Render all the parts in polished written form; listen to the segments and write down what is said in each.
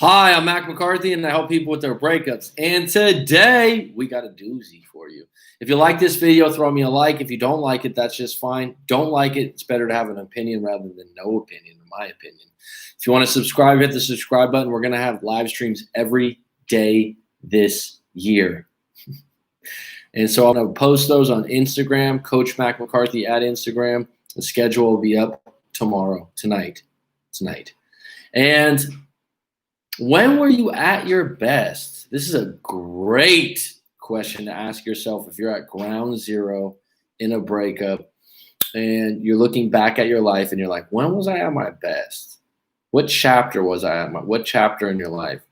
Hi, I'm Mac McCarthy, and I help people with their breakups. And today, we got a doozy for you. If you like this video, throw me a like. If you don't like it, that's just fine. Don't like it, it's better to have an opinion rather than no opinion, in my opinion. If you want to subscribe, hit the subscribe button. We're going to have live streams every day this year. And so I'm going to post those on Instagram, Coach Mac McCarthy at Instagram. The schedule will be up tonight. And when were you at your best? This is a great question to ask yourself if you're at ground zero in a breakup and you're looking back at your life and you're like, when was I at my best? What chapter was I at? What chapter in your life?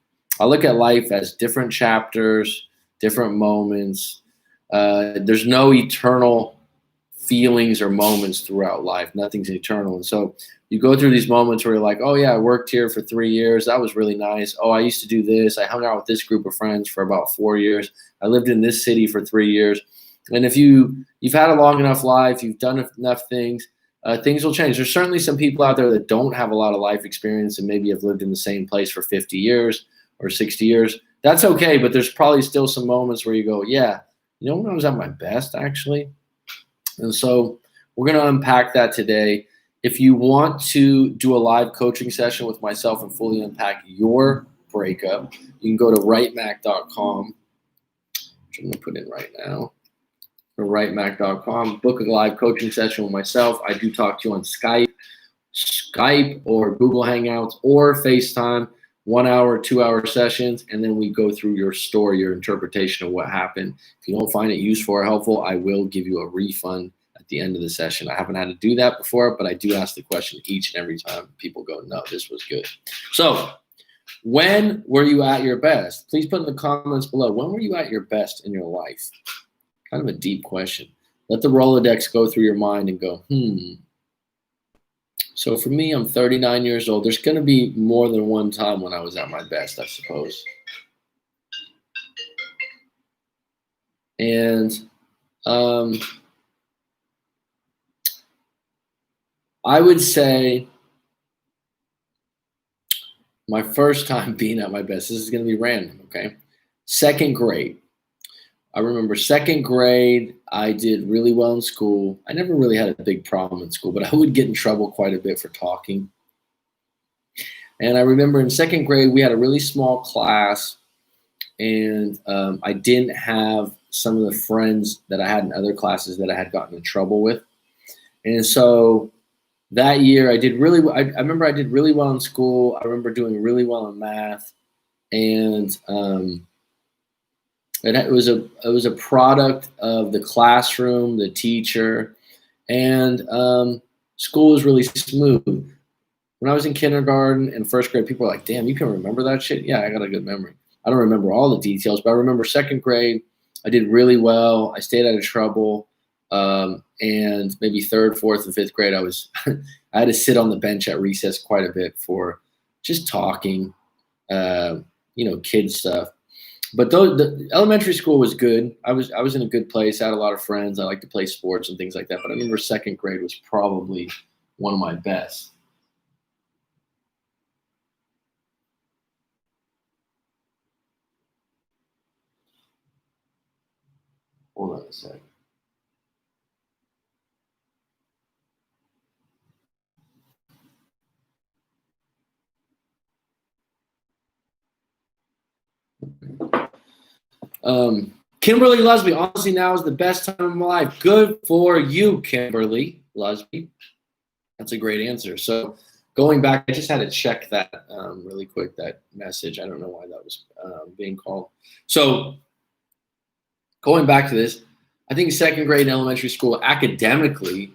I look at life as different chapters, different moments. There's no eternal feelings or moments throughout life. Nothing's eternal. And so you go through these moments where you're like, oh yeah, I worked here for 3 years. That was really nice. Oh, I used to do this. I hung out with this group of friends for about 4 years. I lived in this city for 3 years. And if you've had a long enough life, you've done enough things, things will change. There's certainly some people out there that don't have a lot of life experience and maybe have lived in the same place for 50 years or 60 years. That's okay, but there's probably still some moments where you go, yeah, you know when I was at my best, actually? And so we're going to unpack that today. If you want to do a live coaching session with myself and fully unpack your breakup, you can go to writemac.com, which I'm going to put in right now, or writemac.com, book a live coaching session with myself. I do talk to you on Skype or Google Hangouts or FaceTime, 1 hour, 2 hour sessions, and then we go through your story, your interpretation of what happened. If you don't find it useful or helpful, I will give you a refund at the end of the session. I haven't had to do that before, but I do ask the question each and every time. People go, no, this was good. So when were you at your best? Please put in the comments below. When were you at your best in your life? Kind of a deep question. Let the Rolodex go through your mind and go, So for me, I'm 39 years old. There's going to be more than one time when I was at my best, I suppose. And I would say my first time being at my best, this is going to be random, okay? Second grade. I remember second grade, I did really well in school. I never really had a big problem in school, but I would get in trouble quite a bit for talking. And I remember in second grade, we had a really small class, and I didn't have some of the friends that I had in other classes that I had gotten in trouble with. And so that year, I remember I did really well in school. I remember doing really well in math, and it was a product of the classroom, the teacher, and school was really smooth. When I was in kindergarten and first grade, people were like, damn, you can remember that shit? Yeah, I got a good memory. I don't remember all the details, but I remember second grade, I did really well. I stayed out of trouble. And maybe third, fourth, and fifth grade, I had to sit on the bench at recess quite a bit for just talking, kid stuff. But the elementary school was good. I was in a good place. I had a lot of friends. I liked to play sports and things like that. But I remember second grade was probably one of my best. Hold on a second. Kimberly Lusby, honestly, now is the best time of my life. Good for you, Kimberly Lusby. That's a great answer. So going back, I just had to check that really quick, that message. I don't know why that was being called. So going back to this, I think second grade in elementary school, academically,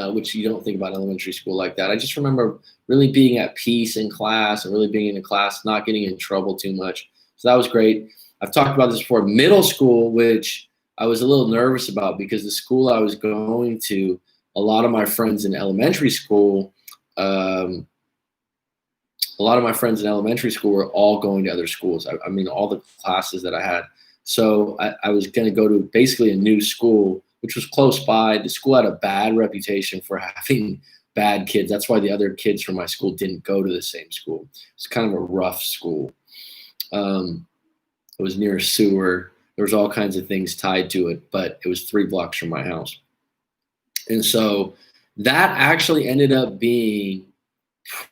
which you don't think about elementary school like that. I just remember really being at peace in class and really being in a class, not getting in trouble too much. So that was great. I've talked about this before. Middle school, which I was a little nervous about because the school I was going to, a lot of my friends in elementary school, were all going to other schools. I mean, all the classes that I had. So I was going to go to basically a new school, which was close by. The school had a bad reputation for having bad kids. That's why the other kids from my school didn't go to the same school. It's kind of a rough school. It was near a sewer. There was all kinds of things tied to it, but it was 3 blocks from my house. And so that actually ended up being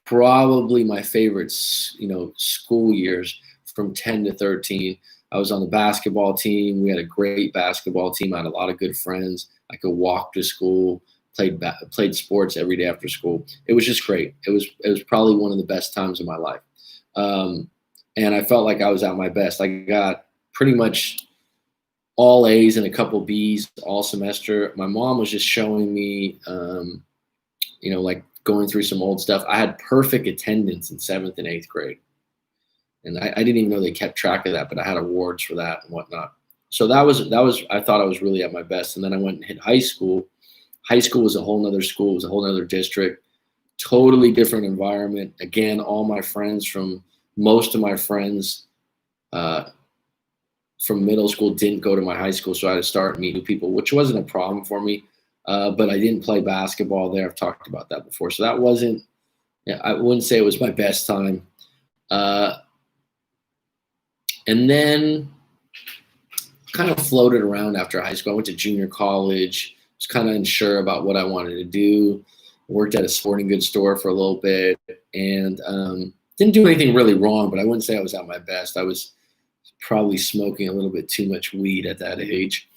probably my favorite, school years from 10 to 13. I was on the basketball team. We had a great basketball team. I had a lot of good friends. I could walk to school, played sports every day after school. It was just great. It was probably one of the best times of my life. And I felt like I was at my best. I got pretty much all A's and a couple B's all semester. My mom was just showing me, like going through some old stuff. I had perfect attendance in 7th and 8th grade. And I didn't even know they kept track of that, but I had awards for that and whatnot. So that was, I thought I was really at my best. And then I went and hit high school. High school was a whole nother school. It was a whole nother district, totally different environment. Again, most of my friends from middle school didn't go to my high school, so I had to start meeting people, which wasn't a problem for me. But I didn't play basketball there. I've talked about that before. So that wasn't, I wouldn't say it was my best time. And then kind of floated around after high school. I went to junior college, was kind of unsure about what I wanted to do. Worked at a sporting goods store for a little bit, and didn't do anything really wrong, but I wouldn't say I was at my best. I was probably smoking a little bit too much weed at that age,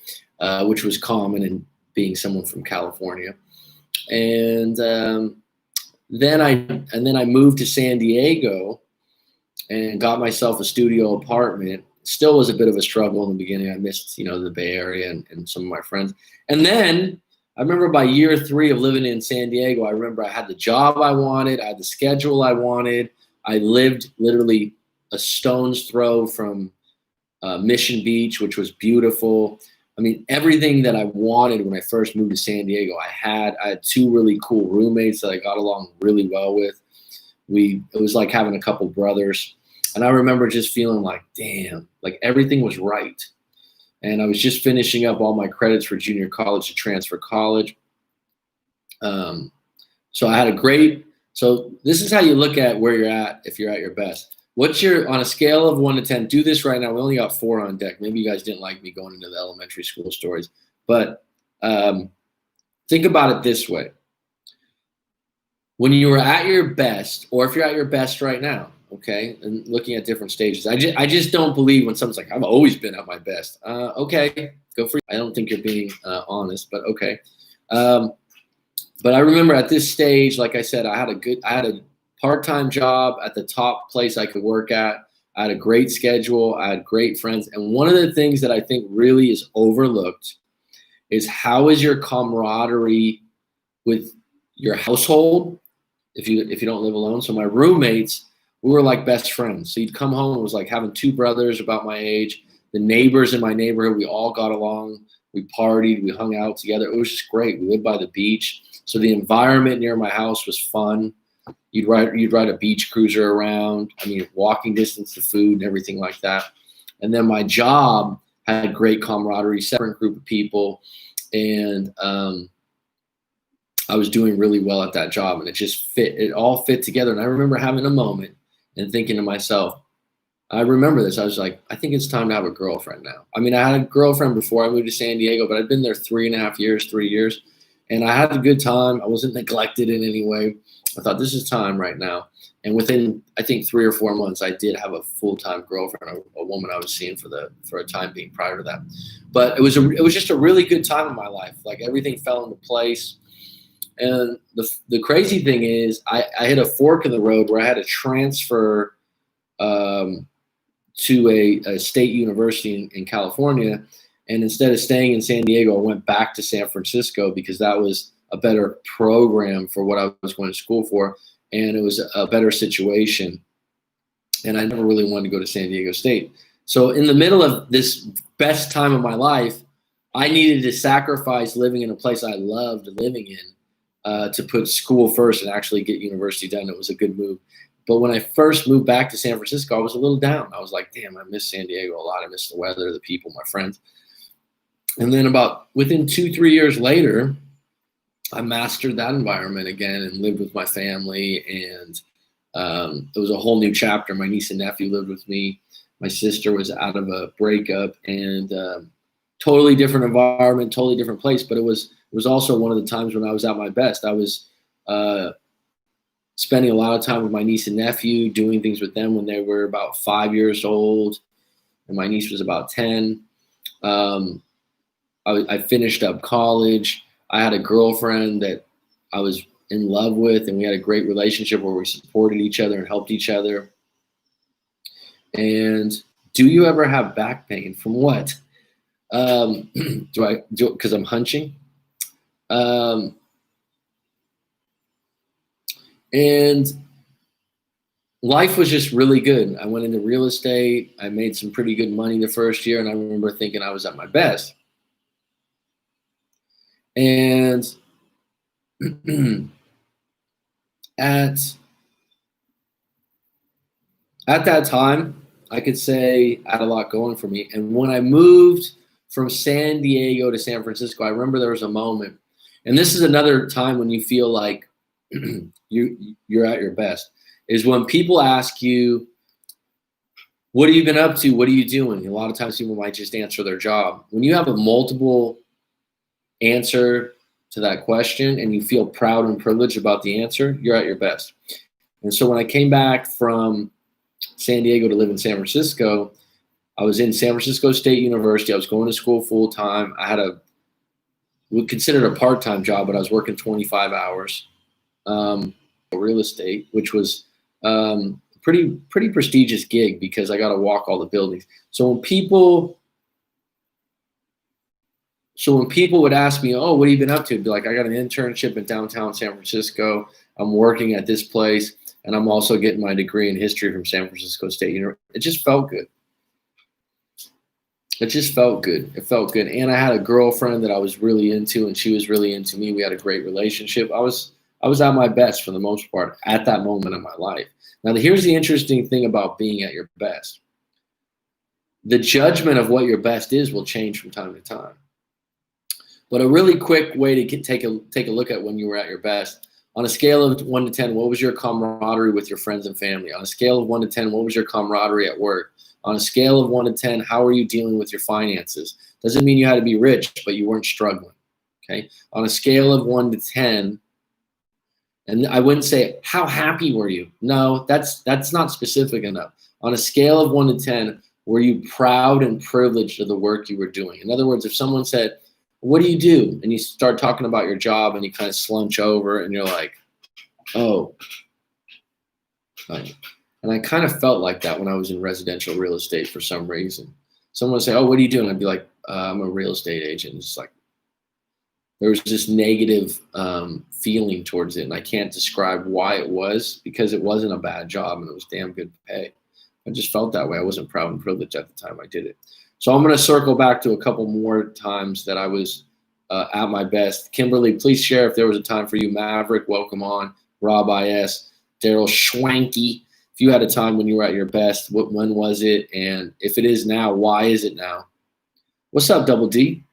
which was common in being someone from California. And then I moved to San Diego and got myself a studio apartment. Still was a bit of a struggle in the beginning. I missed, the Bay Area and some of my friends. And then I remember by year 3 of living in San Diego, I remember I had the job I wanted. I had the schedule I wanted. I lived literally a stone's throw from Mission Beach, which was beautiful. I mean, everything that I wanted when I first moved to San Diego, I had 2 really cool roommates that I got along really well with. It was like having a couple brothers. And I remember just feeling like, damn, like everything was right. And I was just finishing up all my credits for junior college to transfer college. So I had so this is how you look at where you're at if you're at your best. On a scale of 1 to 10, do this right now. We only got 4 on deck. Maybe you guys didn't like me going into the elementary school stories. But think about it this way. When you were at your best, or if you're at your best right now, okay, and looking at different stages, I just don't believe when someone's like, I've always been at my best. Okay, go for it. I don't think you're being honest, but okay. But I remember at this stage, like I said, I had a part-time job at the top place I could work at. I had a great schedule. I had great friends. And one of the things that I think really is overlooked is how is your camaraderie with your household if you don't live alone. So my roommates, we were like best friends. So you'd come home, it was like having 2 brothers about my age. The neighbors in my neighborhood, we all got along. We partied, we hung out together. It was just great. We lived by the beach. So the environment near my house was fun. You'd ride a beach cruiser around. I mean, walking distance to food and everything like that. And then my job had great camaraderie, separate group of people. And I was doing really well at that job, and it all fit together. And I remember having a moment and thinking to myself, I remember this. I was like, I think it's time to have a girlfriend now. I mean, I had a girlfriend before I moved to San Diego, but I'd been there 3.5 years, 3 years. And I had a good time. I wasn't neglected in any way. I thought this is time right now. And within, I think 3 or 4 months, I did have a full-time girlfriend, a woman I was seeing for a time being prior to that. But it was just a really good time in my life. Like everything fell into place. And the crazy thing is I hit a fork in the road where I had to transfer to a state university in California. And instead of staying in San Diego, I went back to San Francisco because that was a better program for what I was going to school for. And it was a better situation. And I never really wanted to go to San Diego State. So in the middle of this best time of my life, I needed to sacrifice living in a place I loved living in to put school first and actually get university done. It was a good move. But when I first moved back to San Francisco, I was a little down. I was like, damn, I miss San Diego a lot. I miss the weather, the people, my friends. And then within 2-3 years later, I mastered that environment again and lived with my family. And it was a whole new chapter. My niece and nephew lived with me. My sister was out of a breakup, and totally different environment, totally different place. But it was also one of the times when I was at my best. I was spending a lot of time with my niece and nephew, doing things with them when they were about 5 years old, and my niece was about 10. I finished up college. I had a girlfriend that I was in love with, and we had a great relationship where we supported each other and helped each other. And do you ever have back pain from what? Do I do it because I'm hunching? Um, and life was just really good. I went into real estate. I made some pretty good money the first year, and I remember thinking I was at my best. And at that time, I could say I had a lot going for me. And when I moved from San Diego to San Francisco, I remember there was a moment, and this is another time when you feel like you're at your best, is when people ask you, what have you been up to? What are you doing? A lot of times people might just answer their job. When you have a multiple answer to that question and you feel proud and privileged about the answer, you're at your best. And so when I came back from San Diego to live in San Francisco, I was in San Francisco State University. I was going to school full time. I had would consider it a part-time job, but I was working 25 hours, real estate, which was pretty prestigious gig because I got to walk all the buildings. So when people would ask me, "Oh, what have you been up to?" I'd be like, "I got an internship in downtown San Francisco. I'm working at this place, and I'm also getting my degree in history from San Francisco State University." It just felt good. It just felt good. It felt good. And I had a girlfriend that I was really into, and she was really into me. We had a great relationship. I was at my best for the most part at that moment in my life. Now, here's the interesting thing about being at your best. The judgment of what your best is will change from time to time. But a really quick way to take a look at when you were at your best. On a scale of 1 to 10, what was your camaraderie with your friends and family? On a scale of 1 to 10, what was your camaraderie at work? On a scale of 1 to 10, how are you dealing with your finances? Doesn't mean you had to be rich, but you weren't struggling. Okay. On a scale of 1 to 10, and I wouldn't say how happy were you? No, that's not specific enough. On a scale of 1 to 10, were you proud and privileged of the work you were doing? In other words, if someone said, "What do you do?" and you start talking about your job and you kind of slunch over and you're like, "Oh." And I kind of felt like that when I was in residential real estate for some reason. Someone would say, "Oh, what are you doing?" I'd be like, "I'm a real estate agent." It's like there was this negative feeling towards it, and I can't describe why it was, because it wasn't a bad job and it was damn good pay. I just felt that way. I wasn't proud and privileged at the time I did it. So I'm going to circle back to a couple more times that I was at my best. Kimberly, please share if there was a time for you. Maverick, welcome on. Rob IS, Daryl Schwanky. If you had a time when you were at your best, when was it? And if it is now, why is it now? What's up, Double D?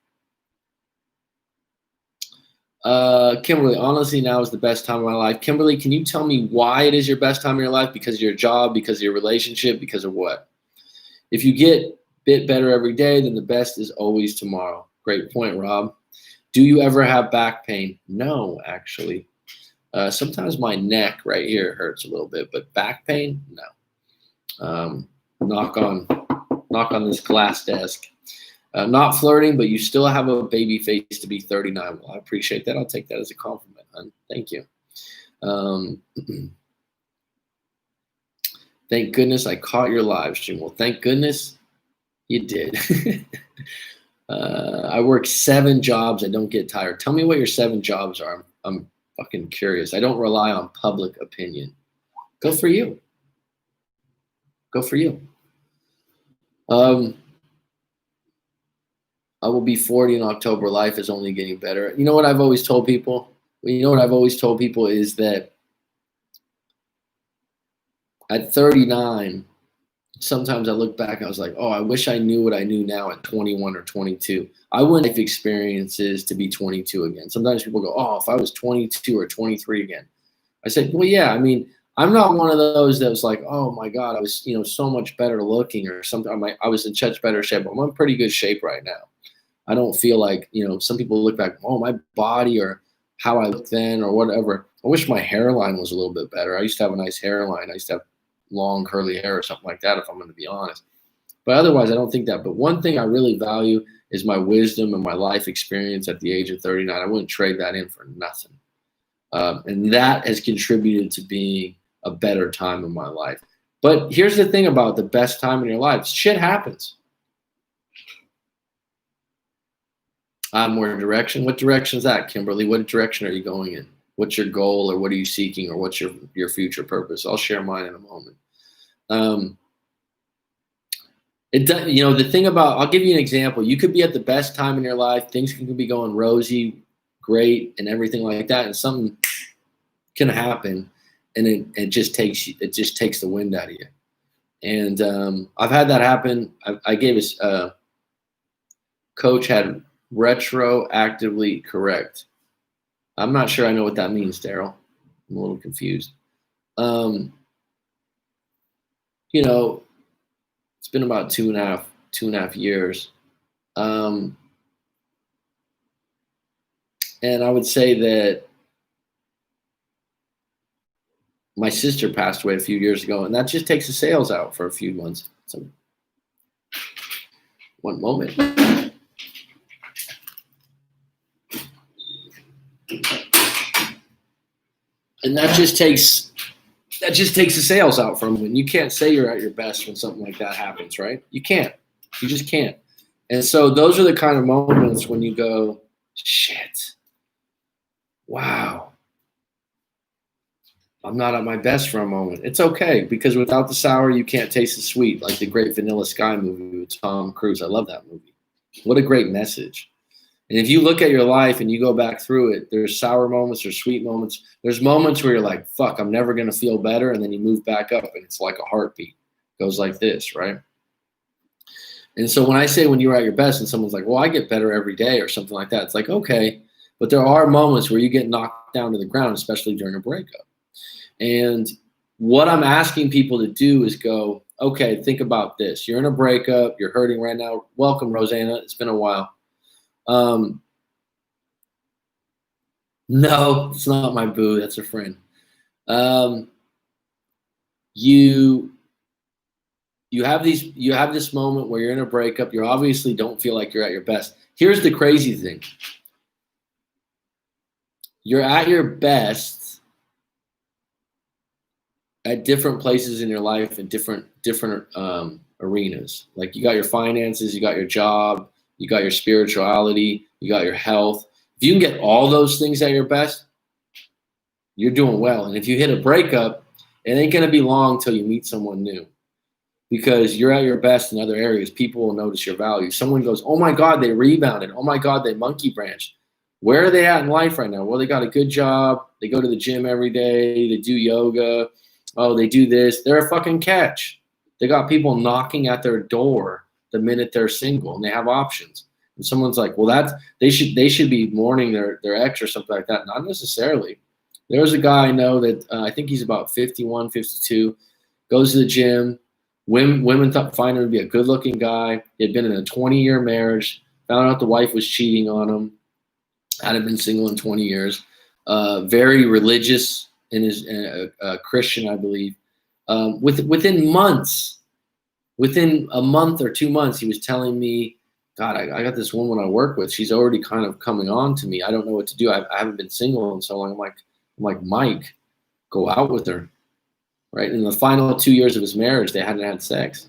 Kimberly, honestly, now is the best time of my life. Kimberly, can you tell me why it is your best time of your life? Because of your job, because of your relationship, because of what? If you get a bit better every day, then the best is always tomorrow. Great point, Rob. Do you ever have back pain? No, actually. Sometimes my neck right here hurts a little bit, but back pain, no. Knock on this glass desk. Not flirting, but you still have a baby face to be 39. Well, I appreciate that. I'll take that as a compliment, hon. Thank you. Thank goodness I caught your live stream. Well, thank goodness you did. I work 7 jobs. I don't get tired. Tell me what your 7 jobs are. I'm fucking curious. I don't rely on public opinion. Go for you. Go for you. I will be 40 in October. Life is only getting better. You know what I've always told people? Is that at 39, sometimes I look back, I was like, oh, I wish I knew what I knew now at 21 or 22. I want life experiences to be 22 again. Sometimes people go, oh, if I was 22 or 23 again. I said, well, yeah, I mean, I'm not one of those that was like, oh my God, I was, so much better looking or something. I was in such better shape. I'm in pretty good shape right now. I don't feel like, some people look back, oh, my body or how I looked then or whatever. I wish my hairline was a little bit better. I used to have a nice hairline. I used to have long curly hair or something like that, if I'm going to be honest. But otherwise, I don't think that. But one thing I really value is my wisdom and my life experience at the age of 39. I wouldn't trade that in for nothing. And that has contributed to being a better time in my life. But here's the thing about the best time in your life. Shit happens. More direction. What direction is that, Kimberly? What direction are you going in? What's your goal, or what are you seeking, or what's your future purpose? I'll share mine in a moment. The thing about, I'll give you an example. You could be at the best time in your life. Things can be going rosy, great, and everything like that, and something can happen, and it just takes the wind out of you. And I've had that happen. I gave a coach had retroactively correct. I'm not sure I know what that means, Daryl. I'm a little confused. It's been about two and a half years. And I would say that my sister passed away a few years ago, and that just takes the sales out for a few months. So, one moment. And that just takes the sales out from when you can't say you're at your best when something like that happens, right? You can't. You just can't. And so those are the kind of moments when you go, shit, wow, I'm not at my best for a moment. It's okay, because without the sour, you can't taste the sweet, like the great Vanilla Sky movie with Tom Cruise. I love that movie. What a great message. And if you look at your life and you go back through it, there's sour moments, there's sweet moments. There's moments where you're like, fuck, I'm never going to feel better. And then you move back up and it's like a heartbeat. It goes like this, right? And so when I say when you're at your best and someone's like, well, I get better every day or something like that, it's like, okay. But there are moments where you get knocked down to the ground, especially during a breakup. And what I'm asking people to do is go, okay, think about this. You're in a breakup. You're hurting right now. Welcome, Rosanna. It's been a while. No, it's not my boo. That's a friend. You have this moment where you're in a breakup. You obviously don't feel like you're at your best. Here's the crazy thing. You're at your best at different places in your life in different arenas. Like you got your finances, you got your job, you got your spirituality, you got your health. If you can get all those things at your best, you're doing well. And if you hit a breakup, it ain't going to be long till you meet someone new, because you're at your best in other areas. People will notice your value. Someone goes, oh my God, they rebounded. Oh my God, they monkey branched. Where are they at in life right now? Well, they got a good job. They go to the gym every day. They do yoga. Oh, they do this. They're a fucking catch. They got people knocking at their door the minute they're single, and they have options. And someone's like, well, they should be mourning their ex or something like that. Not necessarily. There's a guy I know that I think he's about 51, 52, goes to the gym. Women find him to be a good-looking guy. He had been in a 20-year marriage, found out the wife was cheating on him, hadn't been single in 20 years, very religious, and is a Christian, I believe. Within months, within a month or 2 months, he was telling me, God, I got this woman I work with. She's already kind of coming on to me. I don't know what to do. I haven't been single in so long. I'm like, Mike, go out with her. Right? In the final 2 years of his marriage, they hadn't had sex.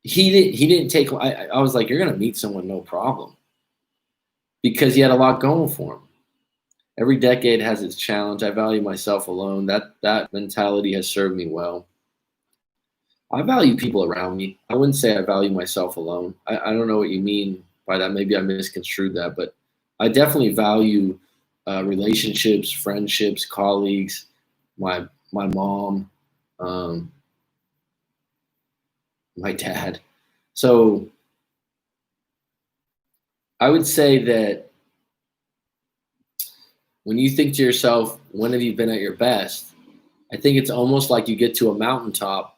He didn't take, I was like, you're going to meet someone, no problem. Because he had a lot going for him. Every decade has its challenge. I value myself alone. That mentality has served me well. I value people around me. I wouldn't say I value myself alone. I don't know what you mean by that. Maybe I misconstrued that, but I definitely value relationships, friendships, colleagues, my mom, My dad. So I would say that when you think to yourself, when have you been at your best? I think it's almost like you get to a mountaintop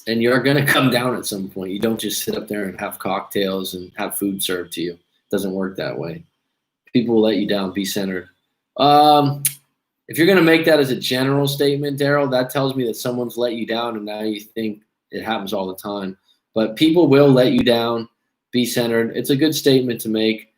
and you're going to come down at some point. You don't just sit up there and have cocktails and have food served to you. It doesn't work that way. People will let you down. Be centered. If you're going to make that as a general statement, Daryl, that tells me that someone's let you down and now you think it happens all the time. But people will let you down. Be centered. It's a good statement to make.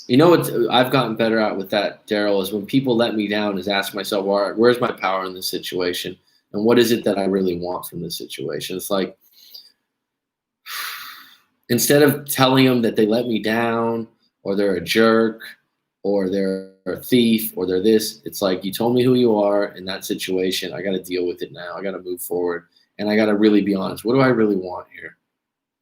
You know what I've gotten better at with that, Daryl, is when people let me down is ask myself, all right, where's my power in this situation? And what is it that I really want from this situation? It's like, instead of telling them that they let me down or they're a jerk or they're a thief or they're this, it's like, you told me who you are in that situation. I got to deal with it now. I got to move forward. And I got to really be honest. What do I really want here?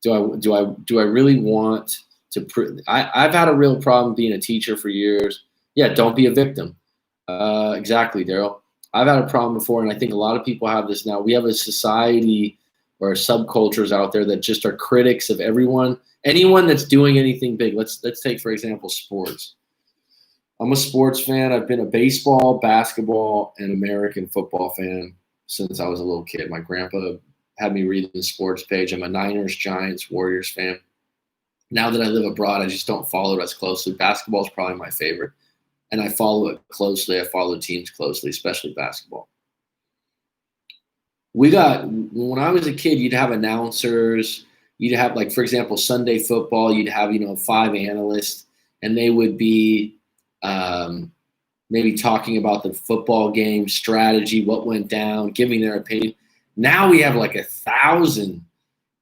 Do I really want to I've had a real problem being a teacher for years. Yeah, don't be a victim. Exactly, Daryl. I've had a problem before, and I think a lot of people have this now. We have a society or subcultures out there that just are critics of anyone that's doing anything big. Let's take, for example, sports. I'm a sports fan. I've been a baseball, basketball, and American football fan since I was a little kid. My grandpa had me reading the sports page. I'm a Niners, Giants, Warriors fan. Now that I live abroad, I just don't follow it as closely. Basketball is probably my favorite, and I follow it closely. I follow teams closely, especially basketball. When I was a kid, you'd have announcers. You'd have, like, for example, Sunday football. You'd have, 5 analysts, and they would be maybe talking about the football game strategy, what went down, giving their opinion. Now we have like 1,000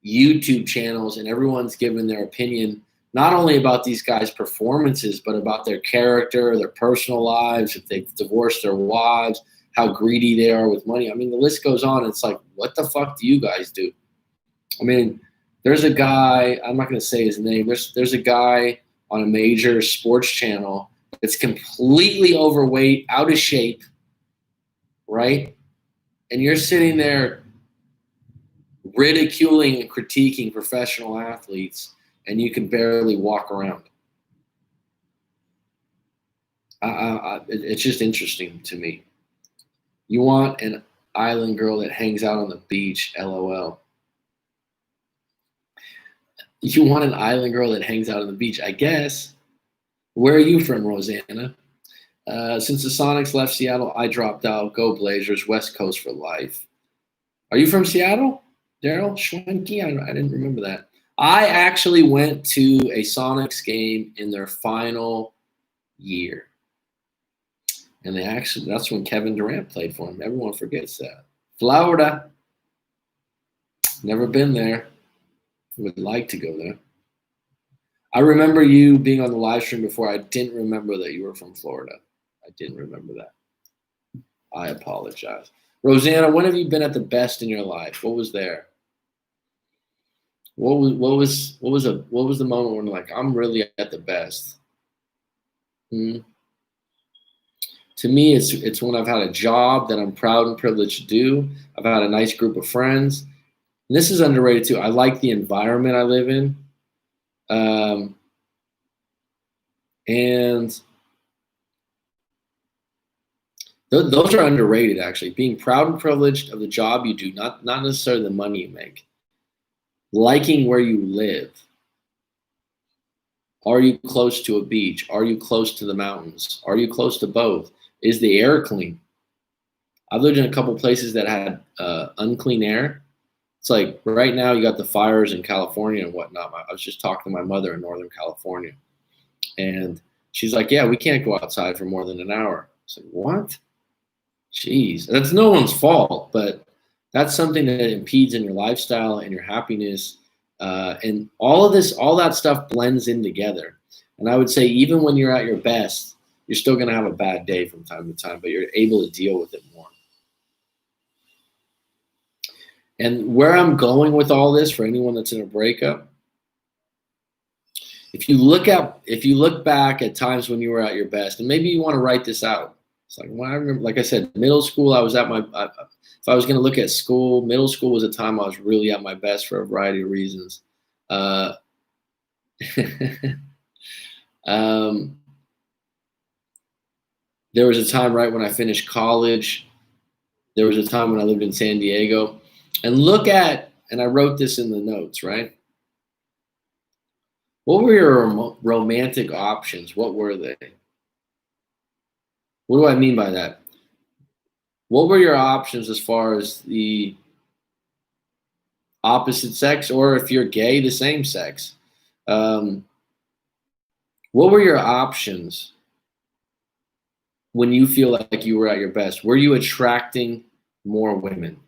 YouTube channels and everyone's giving their opinion, not only about these guys' performances, but about their character, their personal lives, if they've divorced their wives, how greedy they are with money. I mean, the list goes on. It's like, what the fuck do you guys do? I mean, there's a guy, I'm not going to say his name. There's a guy on a major sports channel that's completely overweight, out of shape, right? And you're sitting there ridiculing and critiquing professional athletes, and you can barely walk around. It's just interesting to me. You want an island girl that hangs out on the beach, LOL. You want an island girl that hangs out on the beach, I guess. Where are you from, Rosanna? Since the Sonics left Seattle, I dropped out. Go Blazers, West Coast for life. Are you from Seattle, Daryl? Schwenke? I didn't remember that. I actually went to a Sonics game in their final year. And that's when Kevin Durant played for them. Everyone forgets that. Florida. Never been there. Would like to go there. I remember you being on the live stream before. I didn't remember that you were from Florida. I didn't remember that. I apologize. Rosanna, when have you been at the best in your life? What was there? What was the moment when, like, I'm really at the best? To me, it's when I've had a job that I'm proud and privileged to do. I've had a nice group of friends. And this is underrated too. I like the environment I live in. And those are underrated, actually. Being proud and privileged of the job you do, not necessarily the money you make. Liking where you live. Are you close to a beach? Are you close to the mountains? Are you close to both? Is the air clean? I've lived in a couple places that had unclean air. It's like right now you got the fires in California and whatnot. I was just talking to my mother in Northern California. And she's like, yeah, we can't go outside for more than an hour. I was like, what? Jeez. That's no one's fault, but that's something that impedes in your lifestyle and your happiness. And all that stuff blends in together. And I would say even when you're at your best, you're still going to have a bad day from time to time, but you're able to deal with it more. And where I'm going with all this, for anyone that's in a breakup, if you look back at times when you were at your best, and maybe you want to write this out, It's like, well, I remember, like I said, middle school, I was at my, if I was going to look at school, middle school was a time I was really at my best for a variety of reasons. Uh, um, there was a time right when I finished college. There was a time when I lived in San Diego. And look at, and I wrote this in the notes, right? What were your romantic options? What were they? What do I mean by that? What were your options as far as the opposite sex, or if you're gay, the same sex? Um, what were your options when you feel like you were at your best? Were you attracting more women?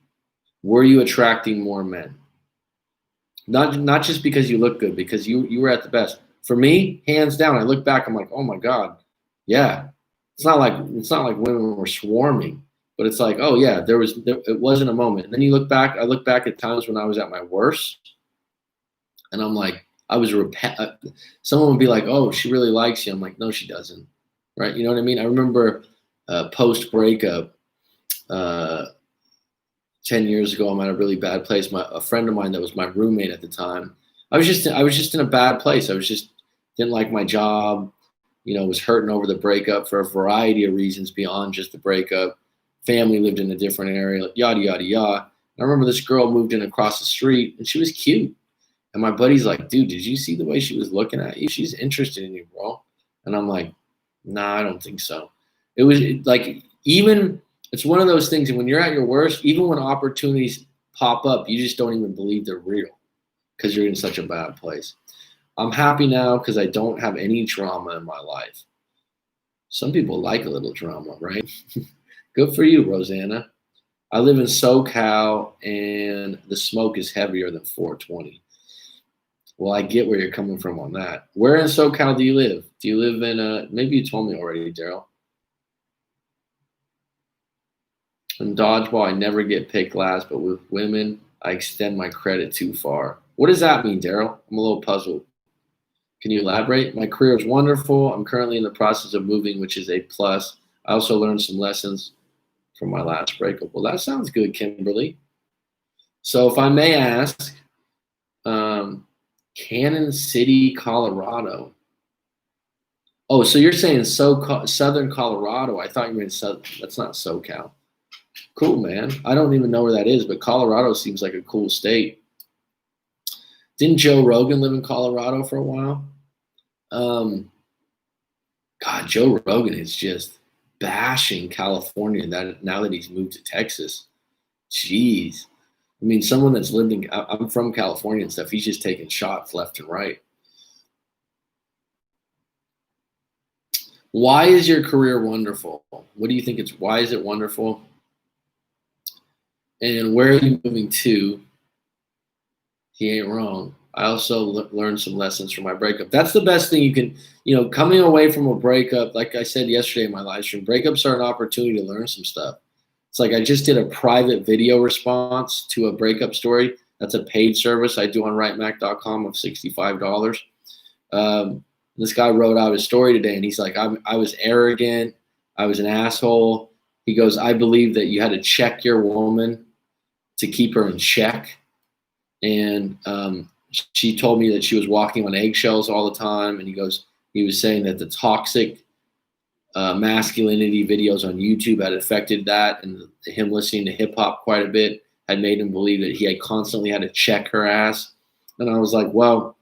Were you attracting more men? Not just because you look good, because you were at the best. For me, hands down, I look back, I'm like, oh my God, yeah. It's not like women were swarming, but it's like, oh yeah, it wasn't a moment. And then I look back at times when I was at my worst, and I'm like, someone would be like, oh, she really likes you. I'm like, no, she doesn't. Right? You know what I mean? I remember post breakup, 10 years ago, I'm at a really bad place. A friend of mine that was my roommate at the time, I was just in a bad place. Didn't like my job, was hurting over the breakup for a variety of reasons beyond just the breakup. Family lived in a different area, yada, yada, yada. I remember this girl moved in across the street, and she was cute. And my buddy's like, dude, did you see the way she was looking at you? She's interested in you, bro. And I'm like, nah, I don't think so. It was like, it's one of those things, and when you're at your worst, even when opportunities pop up, you just don't even believe they're real because you're in such a bad place. I'm happy now because I don't have any drama in my life. Some people like a little drama, right? Good for you, Rosanna. I live in SoCal, and the smoke is heavier than 420. Well, I get where you're coming from on that. Where in SoCal do you live? Do you live in maybe you told me already, Daryl. In dodgeball, I never get picked last, but with women, I extend my credit too far. What does that mean, Daryl? I'm a little puzzled. Can you elaborate? My career is wonderful. I'm currently in the process of moving, which is a plus. I also learned some lessons from my last breakup. Well, that sounds good, Kimberly. So if I may ask, Cannon City, Colorado. Oh, so you're saying Southern Colorado. I thought you meant that's not SoCal. Cool, man. I don't even know where that is, but Colorado seems like a cool state. Didn't Joe Rogan live in Colorado for a while? God, Joe Rogan is just bashing California now that he's moved to Texas. Jeez. I mean, someone that's lived in, I'm from California and stuff, he's just taking shots left and right. Why is your career wonderful? What do you think why is it wonderful? And where are you moving to? He ain't wrong. I also learned some lessons from my breakup. That's the best thing you can, coming away from a breakup, like I said yesterday in my live stream, breakups are an opportunity to learn some stuff. It's like I just did a private video response to a breakup story. That's a paid service I do on writemac.com of $65. This guy wrote out his story today, and he's like, I was arrogant. I was an asshole. He goes, I believe that you had to check your woman to keep her in check. And she told me that she was walking on eggshells all the time. And he was saying that the toxic masculinity videos on YouTube had affected that, and him listening to hip hop quite a bit had made him believe that he had constantly had to check her ass. And I was like, well,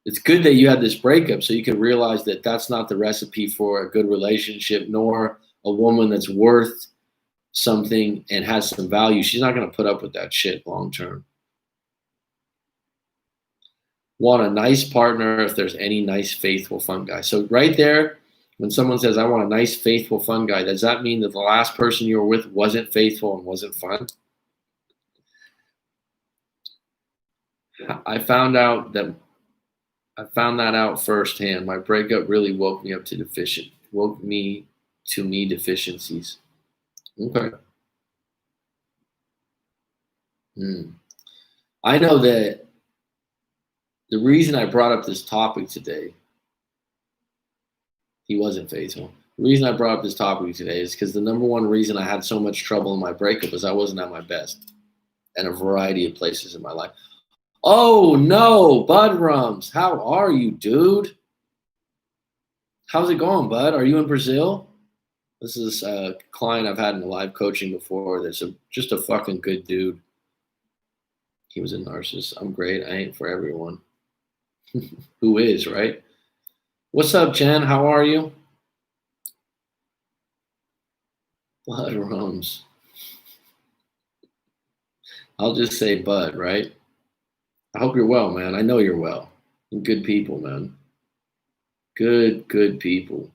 it's good that you had this breakup so you can realize that that's not the recipe for a good relationship, nor a woman that's worth something and has some value. She's not going to put up with that shit long term. Want a nice partner if there's any nice, faithful, fun guy. So right there, when someone says, I want a nice, faithful, fun guy, does that mean that the last person you were with wasn't faithful and wasn't fun? I found that out firsthand. My breakup really woke me to me deficiencies. Okay. I know that the reason I brought up this topic today, he wasn't faithful. The The reason I brought up this topic today is because the number one reason I had so much trouble in my breakup was I wasn't at my best in a variety of places in my life. Oh no, Bud Rums, how are you, dude? How's it going, Bud? Are you in Brazil? This is a client I've had in live coaching before. That's just a fucking good dude. He was a narcissist. I'm great. I ain't for everyone. Who is, right? What's up, Jen? How are you? Bud Rums. I'll just say Bud, right? I hope you're well, man. I know you're well. You're good people, man. Good people.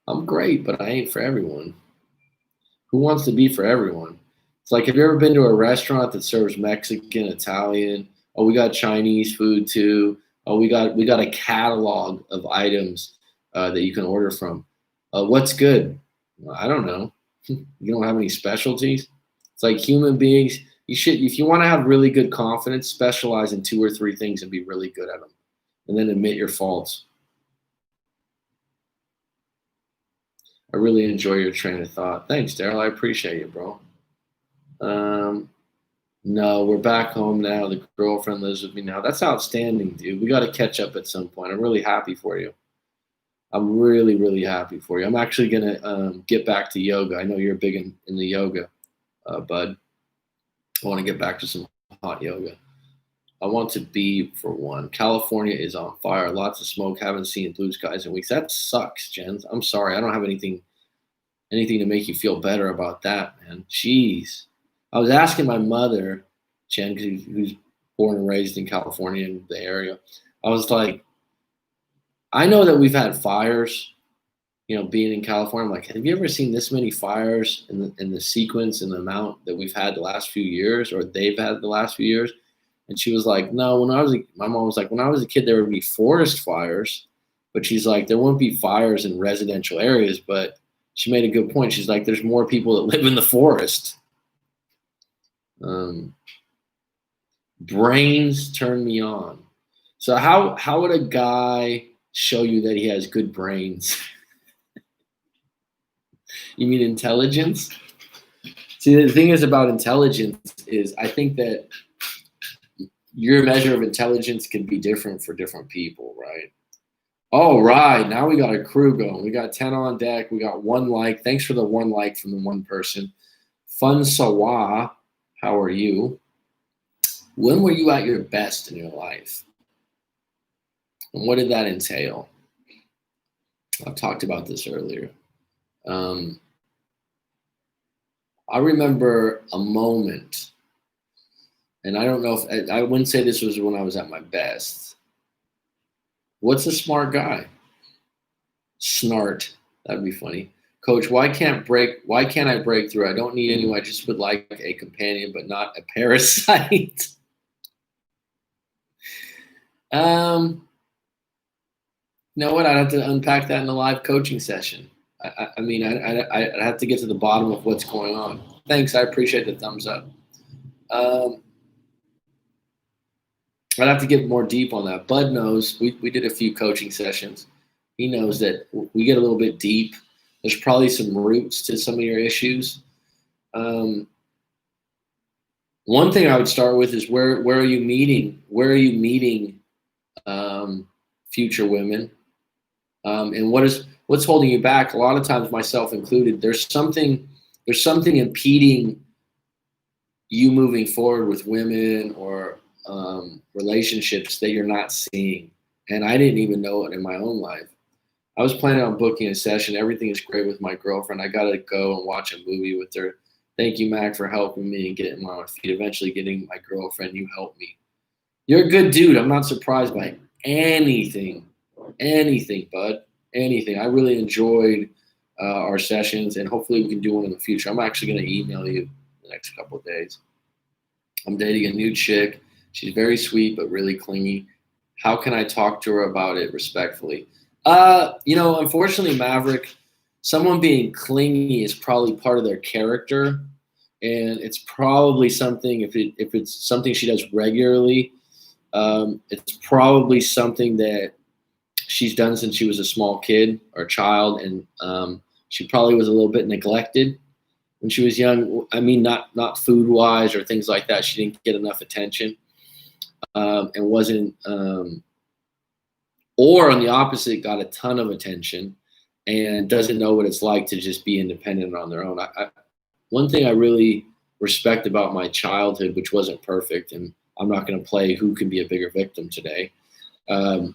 I'm great, but I ain't for everyone. Who wants to be for everyone? It's like, have you ever been to a restaurant that serves Mexican, Italian? Oh, we got Chinese food too. Oh, we got a catalog of items that you can order from. What's good? Well, I don't know. You don't have any specialties. It's like human beings. You should, if you want to have really good confidence, specialize in 2 or 3 things and be really good at them, and then admit your faults. I really enjoy your train of thought. Thanks, Daryl. I appreciate you, bro. No, we're back home now. The girlfriend lives with me now. That's outstanding, dude. We got to catch up at some point. I'm really happy for you. I'm really happy for you. I'm actually going to get back to yoga. I know you're big in the yoga, bud. I want to get back to some hot yoga. I want to be for one. California is on fire. Lots of smoke. Haven't seen blue skies in weeks. That sucks, Jen. I'm sorry. I don't have anything to make you feel better about that, man. Jeez. I was asking my mother, Jen, who's born and raised in California in the area. I was like, I know that we've had fires, being in California. I'm like, have you ever seen this many fires in the sequence and the amount that we've had the last few years, or they've had the last few years? And she was like, no, my mom was like, when I was a kid, there would be forest fires, but she's like, there won't be fires in residential areas. But she made a good point. She's like, there's more people that live in the forest. Brains turn me on. So how would a guy show you that he has good brains? You mean intelligence? See, the thing is about intelligence is I think that your measure of intelligence can be different for different people, right? All right, now we got a crew going. We got 10 on deck. We got 1 like. Thanks for the 1 like from the 1 person. Fun Sawa, how are you? When were you at your best in your life? And what did that entail? I've talked about this earlier. I remember a moment, and I don't know if I wouldn't say this was when I was at my best. What's a smart guy? Snart. That'd be funny. Coach, why can't I break through? I don't need anyone. I just would like a companion, but not a parasite. You know what? I'd have to unpack that in a live coaching session. I'd have to get to the bottom of what's going on. Thanks. I appreciate the thumbs up. I'd have to get more deep on that. Bud knows we did a few coaching sessions. He knows that we get a little bit deep. There's probably some roots to some of your issues. One thing I would start with is where are you meeting? Where are you meeting future women? And what's holding you back? A lot of times, myself included, there's something impeding you moving forward with women or relationships that you're not seeing. And I didn't even know it in my own life. I was planning on booking a session. Everything is great with my girlfriend. I got to go and watch a movie with her. Thank you, Mac, for helping me and getting on my feet. Eventually getting my girlfriend. You helped me. You're a good dude. I'm not surprised by anything, bud. Anything. I really enjoyed our sessions, and hopefully we can do one in the future. I'm actually going to email you the next couple of days. I'm dating a new chick. She's very sweet but really clingy. How can I talk to her about it respectfully? Unfortunately, Maverick, someone being clingy is probably part of their character, and it's probably something, if it's something she does regularly, it's probably something that she's done since she was a small kid or child, and she probably was a little bit neglected when she was young. I mean, not food wise or things like that. She didn't get enough attention, and wasn't, or on the opposite, got a ton of attention and doesn't know what it's like to just be independent on their own. One thing I really respect about my childhood, which wasn't perfect, and I'm not going to play who can be a bigger victim today. Oh,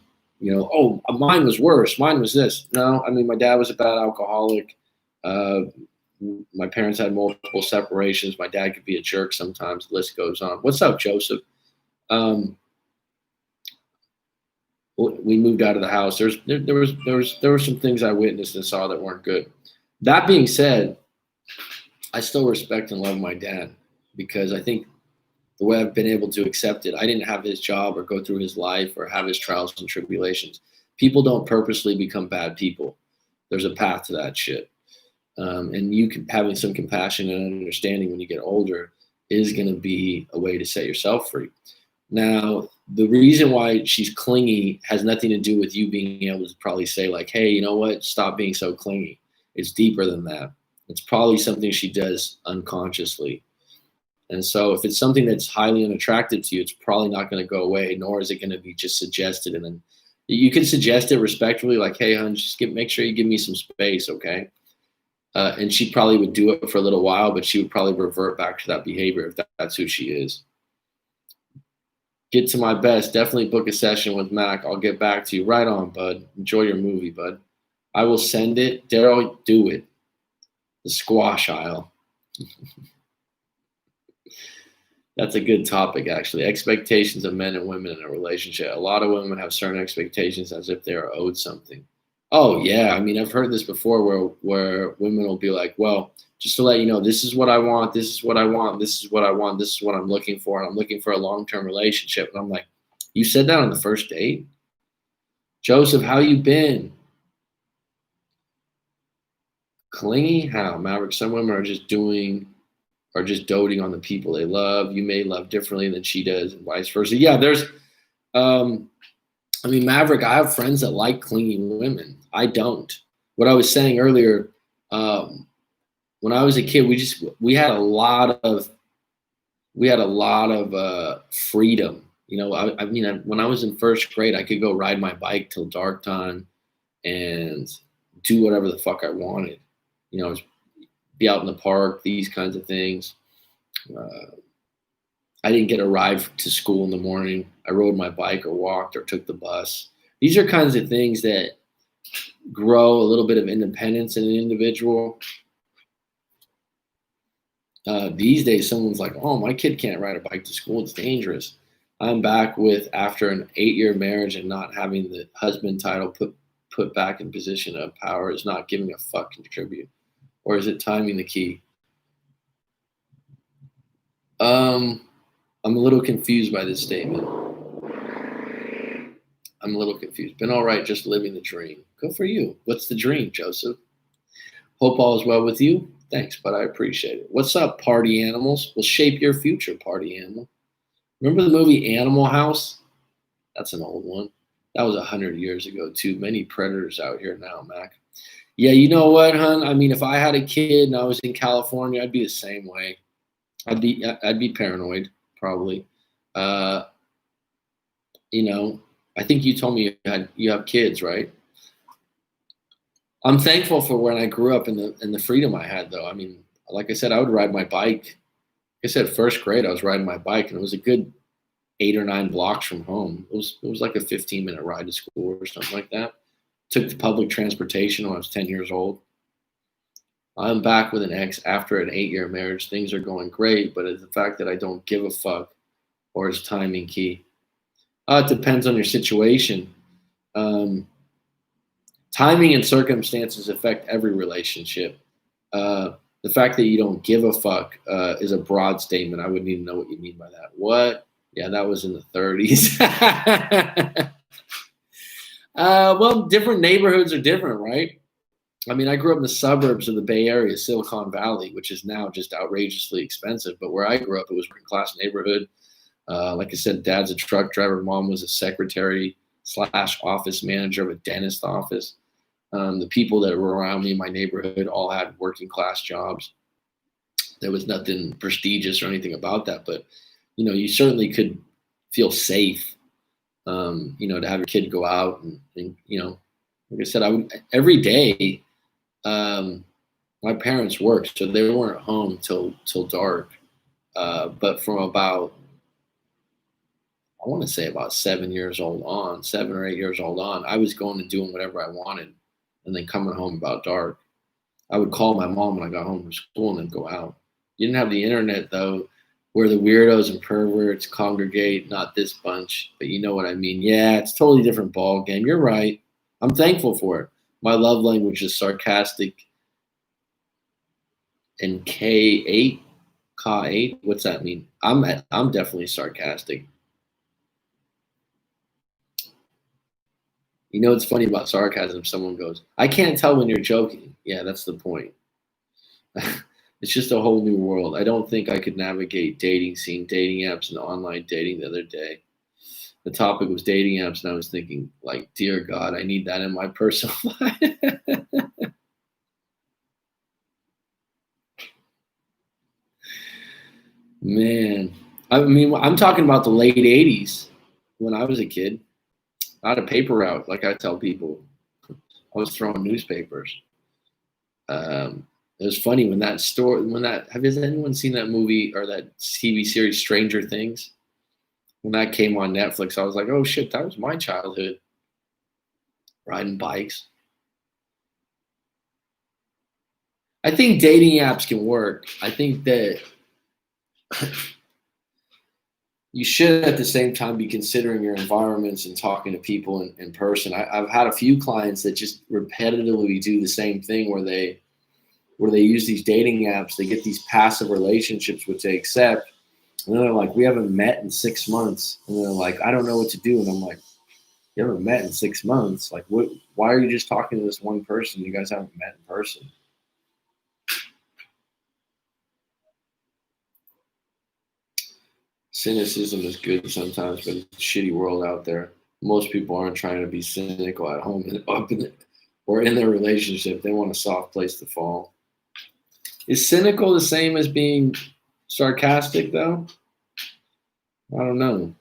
mine was worse. Mine was this. No, I mean, my dad was a bad alcoholic. My parents had multiple separations. My dad could be a jerk sometimes. The list goes on. What's up, Joseph? We moved out of the house. There were some things I witnessed and saw that weren't good. That being said, I still respect and love my dad, because I think the way I've been able to accept it, I didn't have his job or go through his life or have his trials and tribulations. People don't purposely become bad people. There's a path to that shit. And having some compassion and understanding when you get older is going to be a way to set yourself free. Now, the reason why she's clingy has nothing to do with you being able to probably say like, hey, you know what? Stop being so clingy. It's deeper than that. It's probably something she does unconsciously. And so if it's something that's highly unattractive to you, it's probably not going to go away, nor is it going to be just suggested. And then you can suggest it respectfully, like, hey, hon, just make sure you give me some space, okay? And she probably would do it for a little while, but she would probably revert back to that behavior if that's who she is. Get to my best. Definitely book a session with Mac. I'll get back to you. Right on, bud. Enjoy your movie, bud. I will send it. Daryl, do it. The squash aisle. That's a good topic, actually. Expectations of men and women in a relationship. A lot of women have certain expectations as if they are owed something. Oh, yeah. I mean, I've heard this before where women will be like, well, just to let you know, this is what I want. This is what I want. This is what I want. This is what I'm looking for. And I'm looking for a long-term relationship. And I'm like, you said that on the first date? Joseph, how you been? Clingy? How? Maverick, some women are just doting on the people they love. You may love differently than she does, and vice versa. Yeah, Maverick, I have friends that like clingy women. I don't. What I was saying earlier, when I was a kid, we had a lot of freedom. You know, when I was in first grade, I could go ride my bike till dark time and do whatever the fuck I wanted. You know, be out in the park, these kinds of things. I didn't get a ride to school in the morning. I rode my bike or walked or took the bus. These are kinds of things that grow a little bit of independence in an individual. These days, someone's like, oh, my kid can't ride a bike to school. It's dangerous. I'm back after an 8-year marriage and not having the husband title put back in position of power is not giving a fuck to contribute. Or is it timing the key? I'm a little confused by this statement. I'm a little confused. Been all right, just living the dream. Good for you. What's the dream, Joseph? Hope all is well with you. Thanks, but I appreciate it. What's up, party animals? Will shape your future, party animal. Remember the movie Animal House? That's an old one. That was 100 years ago, too. Many predators out here now, Mac. Yeah, you know what, hon? I mean, if I had a kid and I was in California, I'd be the same way. I'd be paranoid, probably. I think you told me you have kids, right? I'm thankful for when I grew up and the freedom I had, though. I mean, like I said, I would ride my bike. Like I said, first grade, I was riding my bike, and it was a good 8 or 9 blocks from home. It was like a 15-minute ride to school or something like that. Took the public transportation when I was 10 years old. I'm back with an ex after an 8-year marriage. Things are going great, but it's the fact that I don't give a fuck, or is timing key? It depends on your situation. Timing and circumstances affect every relationship. The fact that you don't give a fuck is a broad statement. I would need to know what you mean by that. What? Yeah, that was in the 30s. Well, different neighborhoods are different, right? I mean, I grew up in the suburbs of the Bay Area, Silicon Valley, which is now just outrageously expensive. But where I grew up, it was a working class neighborhood. Like I said, dad's a truck driver. Mom was a secretary. slash office manager of a dentist office. The people that were around me in my neighborhood all had working class jobs. There was nothing prestigious or anything about that, but you certainly could feel safe, to have your kid go out and like I said, I would every day. My parents worked, so they weren't home till dark. But from about, I want to say about 7 or 8 years old on, I was going and doing whatever I wanted, and then coming home about dark. I would call my mom when I got home from school and then go out. You didn't have the internet though, where the weirdos and perverts congregate. Not this bunch, but you know what I mean. Yeah, it's a totally different ball game. You're right. I'm thankful for it. My love language is sarcastic and K8. K8. What's that mean? I'm definitely sarcastic. It's funny about sarcasm. Someone goes, "I can't tell when you're joking." Yeah, that's the point. It's just a whole new world. I don't think I could navigate dating scene, dating apps, and online dating the other day. The topic was dating apps, and I was thinking, like, dear God, I need that in my personal life. Man, I mean, I'm talking about the late 80s when I was a kid. Not a paper route, like I tell people. I was throwing newspapers. It was funny has anyone seen that movie or that TV series Stranger Things? When that came on Netflix, I was like, oh shit, that was my childhood. Riding bikes. I think dating apps can work. I think that you should at the same time be considering your environments and talking to people in person. I've had a few clients that just repetitively do the same thing where they use these dating apps. They get these passive relationships, which they accept. And then they're like, we haven't met in 6 months. And they're like, I don't know what to do. And I'm like, you haven't met in 6 months? Like, why are you just talking to this one person? You guys haven't met in person. Cynicism is good sometimes, but it's a shitty world out there. Most people aren't trying to be cynical at home or in their relationship. They want a soft place to fall. Is cynical the same as being sarcastic, though? I don't know.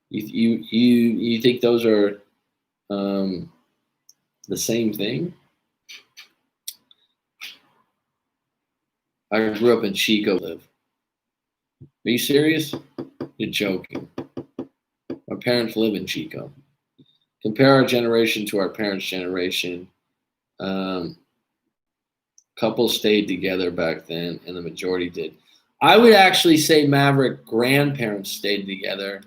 You think those are the same thing? I grew up in Chico. Are you serious? You're joking. My parents live in Chico. Compare our generation to our parents' generation. Couples stayed together back then, and the majority did. I would actually say, Maverick, grandparents stayed together.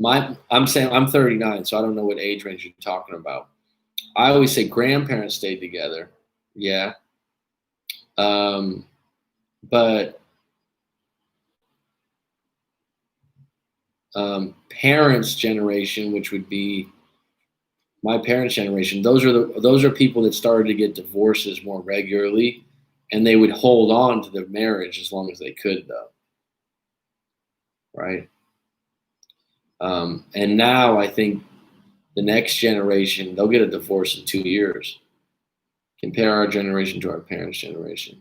I'm saying I'm 39, so I don't know what age range you're talking about. I always say grandparents stayed together. Yeah. But parents' generation, which would be my parents' generation, those are people that started to get divorces more regularly, and they would hold on to their marriage as long as they could, though. Right? And now I think the next generation, they'll get a divorce in 2 years. Compare our generation to our parents' generation.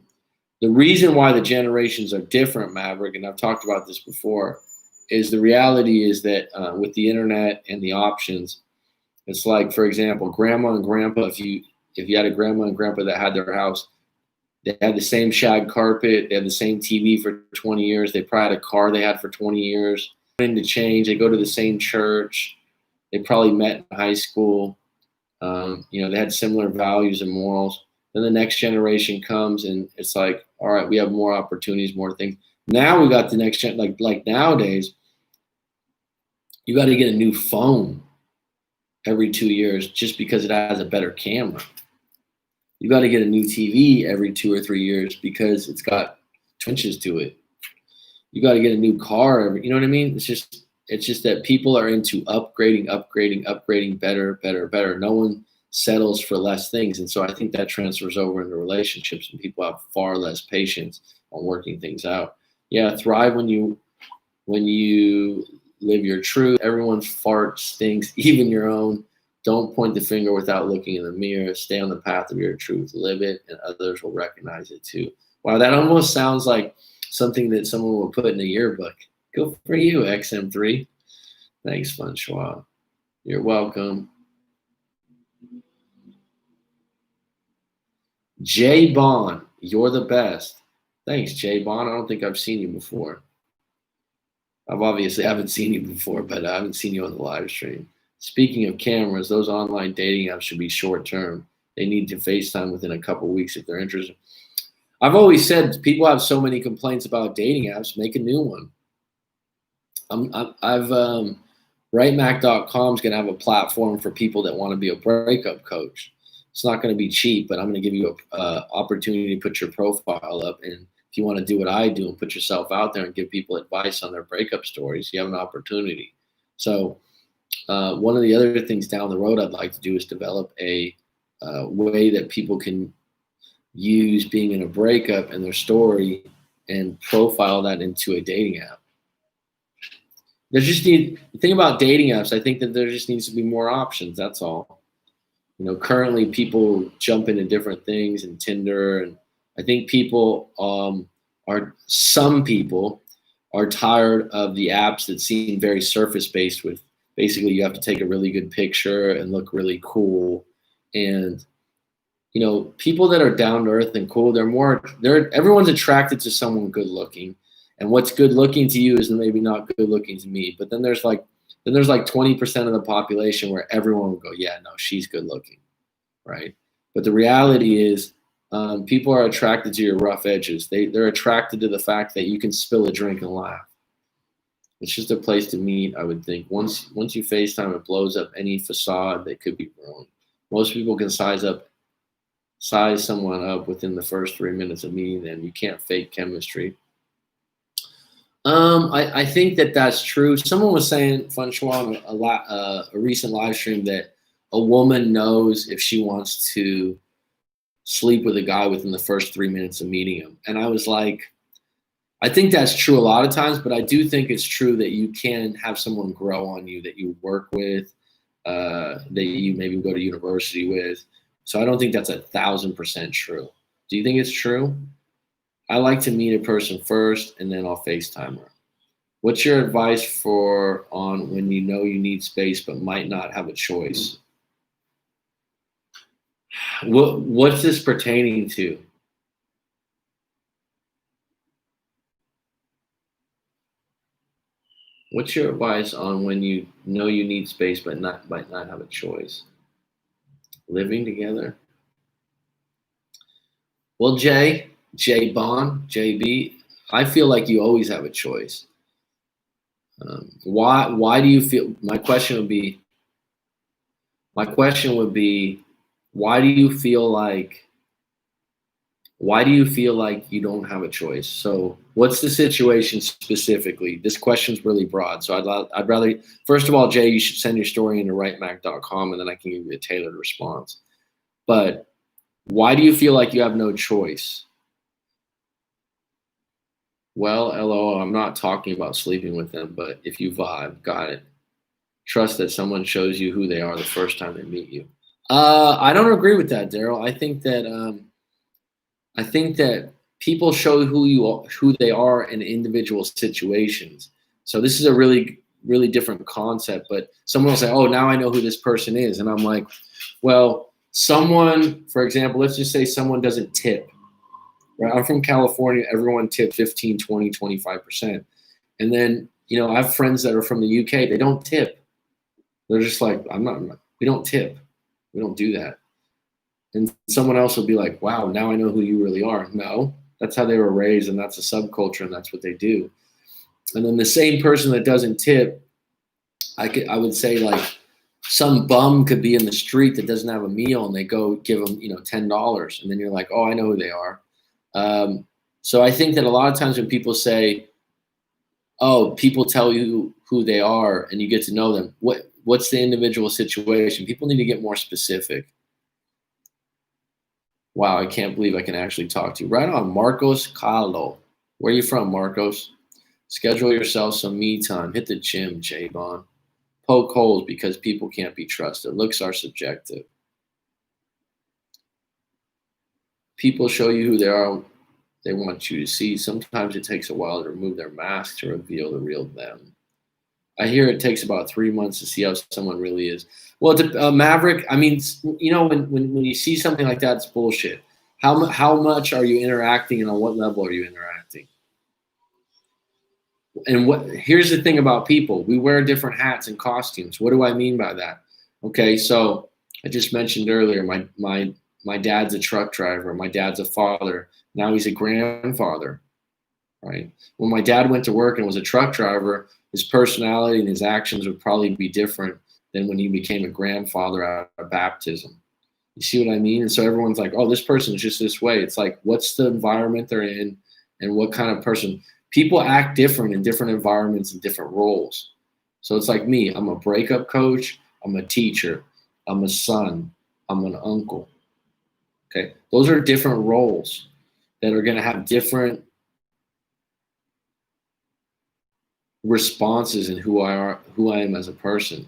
The reason why the generations are different, Maverick, and I've talked about this before, is the reality is that with the internet and the options, it's like, for example, grandma and grandpa, if you had a grandma and grandpa that had their house, they had the same shag carpet, they had the same TV for 20 years, they probably had a car they had for 20 years, to change, they go to the same church, they probably met in high school, they had similar values and morals. Then the next generation comes and it's like, all right, we have more opportunities, more things. Now we got the next gen, like nowadays, you got to get a new phone every 2 years just because it has a better camera. You got to get a new TV every 2 or 3 years because it's got twinges to it. You got to get a new car you know what I mean? It's just that people are into upgrading, better. No one settles for less things. And so I think that transfers over into relationships, and people have far less patience on working things out. Yeah, thrive when you live your truth. Everyone's fart stinks, even your own. Don't point the finger without looking in the mirror. Stay on the path of your truth. Live it, and others will recognize it too. Wow, that almost sounds like something that someone will put in a yearbook. Good for you, XM3. Thanks, Fun Schwab. You're welcome. Jay Bond, you're the best. Thanks, Jay Bond. I don't think I've seen you before. I've obviously haven't seen you before, but I haven't seen you on the live stream. Speaking of cameras, those online dating apps should be short term. They need to FaceTime within a couple weeks if they're interested. I've always said people have so many complaints about dating apps. Make a new one. WriteMac.com is going to have a platform for people that want to be a breakup coach. It's not going to be cheap, but I'm going to give you an opportunity to put your profile up. And if you want to do what I do and put yourself out there and give people advice on their breakup stories, you have an opportunity. So one of the other things down the road I'd like to do is develop a way that people can use being in a breakup and their story and profile that into a dating app. The thing about dating apps, I think that there just needs to be more options. That's all. You know, currently people jump into different things and Tinder, and I think some people are tired of the apps that seem very surface based with basically you have to take a really good picture and look really cool. And, you know, people that are down to earth and cool, everyone's attracted to someone good looking. And what's good looking to you is maybe not good looking to me. But then there's like 20% of the population where everyone will go, yeah, no, she's good looking, right? But the reality is people are attracted to your rough edges. They're attracted to the fact that you can spill a drink and laugh. It's just a place to meet, I would think. Once you FaceTime, it blows up any facade that could be wrong. Most people can size someone up within the first 3 minutes of meeting them. You can't fake chemistry. I think that's true. Someone was saying, Fun Schwab, a recent live stream, that a woman knows if she wants to sleep with a guy within the first 3 minutes of meeting him. And I was like, I think that's true a lot of times, but I do think it's true that you can have someone grow on you that you work with, that you maybe go to university with. So I don't think that's 1,000% true. Do you think it's true? I like to meet a person first and then I'll FaceTime her. What's your advice on when you know you need space but might not have a choice? What's this pertaining to? What's your advice on when you know you need space but might not have a choice? Living together? Well, Jay Bond, JB, I feel like you always have a choice. Why do you feel? My question would be, why do you feel like you don't have a choice? So what's the situation specifically? This question's really broad. So I'd rather, first of all, Jay, you should send your story into writemac.com and then I can give you a tailored response. But why do you feel like you have no choice? Well, LOL, I'm not talking about sleeping with them, but if you vibe, got it. Trust that someone shows you who they are the first time they meet you. I don't agree with that, Daryl. I think that people show who they are in individual situations. So this is a really, really different concept, but someone will say, oh, now I know who this person is. And I'm like, well, someone, for example, let's just say someone doesn't tip. Right? I'm from California. Everyone tips 15, 20, 25%. And then, you know, I have friends that are from the UK. They don't tip. They're just like, we don't tip. We don't do that. And someone else will be like, wow, now I know who you really are. No, that's how they were raised, and that's a subculture, and that's what they do. And then the same person that doesn't tip, I would say, like, some bum could be in the street that doesn't have a meal, and they go give them, you know, $10. And then you're like, oh, I know who they are. So I think that a lot of times when people say, oh, people tell you who they are and you get to know them, what's the individual situation? People need to get more specific. Wow, I can't believe I can actually talk to you. Right on, Marcos Carlo. Where are you from, Marcos? Schedule yourself some me time. Hit the gym, J-Bon. Poke holes because people can't be trusted. Looks are subjective. People show you who they are. They want you to see. Sometimes it takes a while to remove their mask to reveal the real them. I hear it takes about 3 months to see how someone really is. Well, Maverick, I mean, you know, when you see something like that, it's bullshit. How much are you interacting and on what level are you interacting? And here's the thing about people. We wear different hats and costumes. What do I mean by that? Okay, so I just mentioned earlier, my dad's a truck driver. My dad's a father. Now he's a grandfather, right? When my dad went to work and was a truck driver, his personality and his actions would probably be different than when he became a grandfather out of baptism. You see what I mean? And so everyone's like, oh, this person's just this way. It's like, what's the environment they're in and what kind of person? People act different in different environments and different roles. So it's like me. I'm a breakup coach. I'm a teacher. I'm a son. I'm an uncle. Okay. Those are different roles that are going to have different responses in who I am as a person.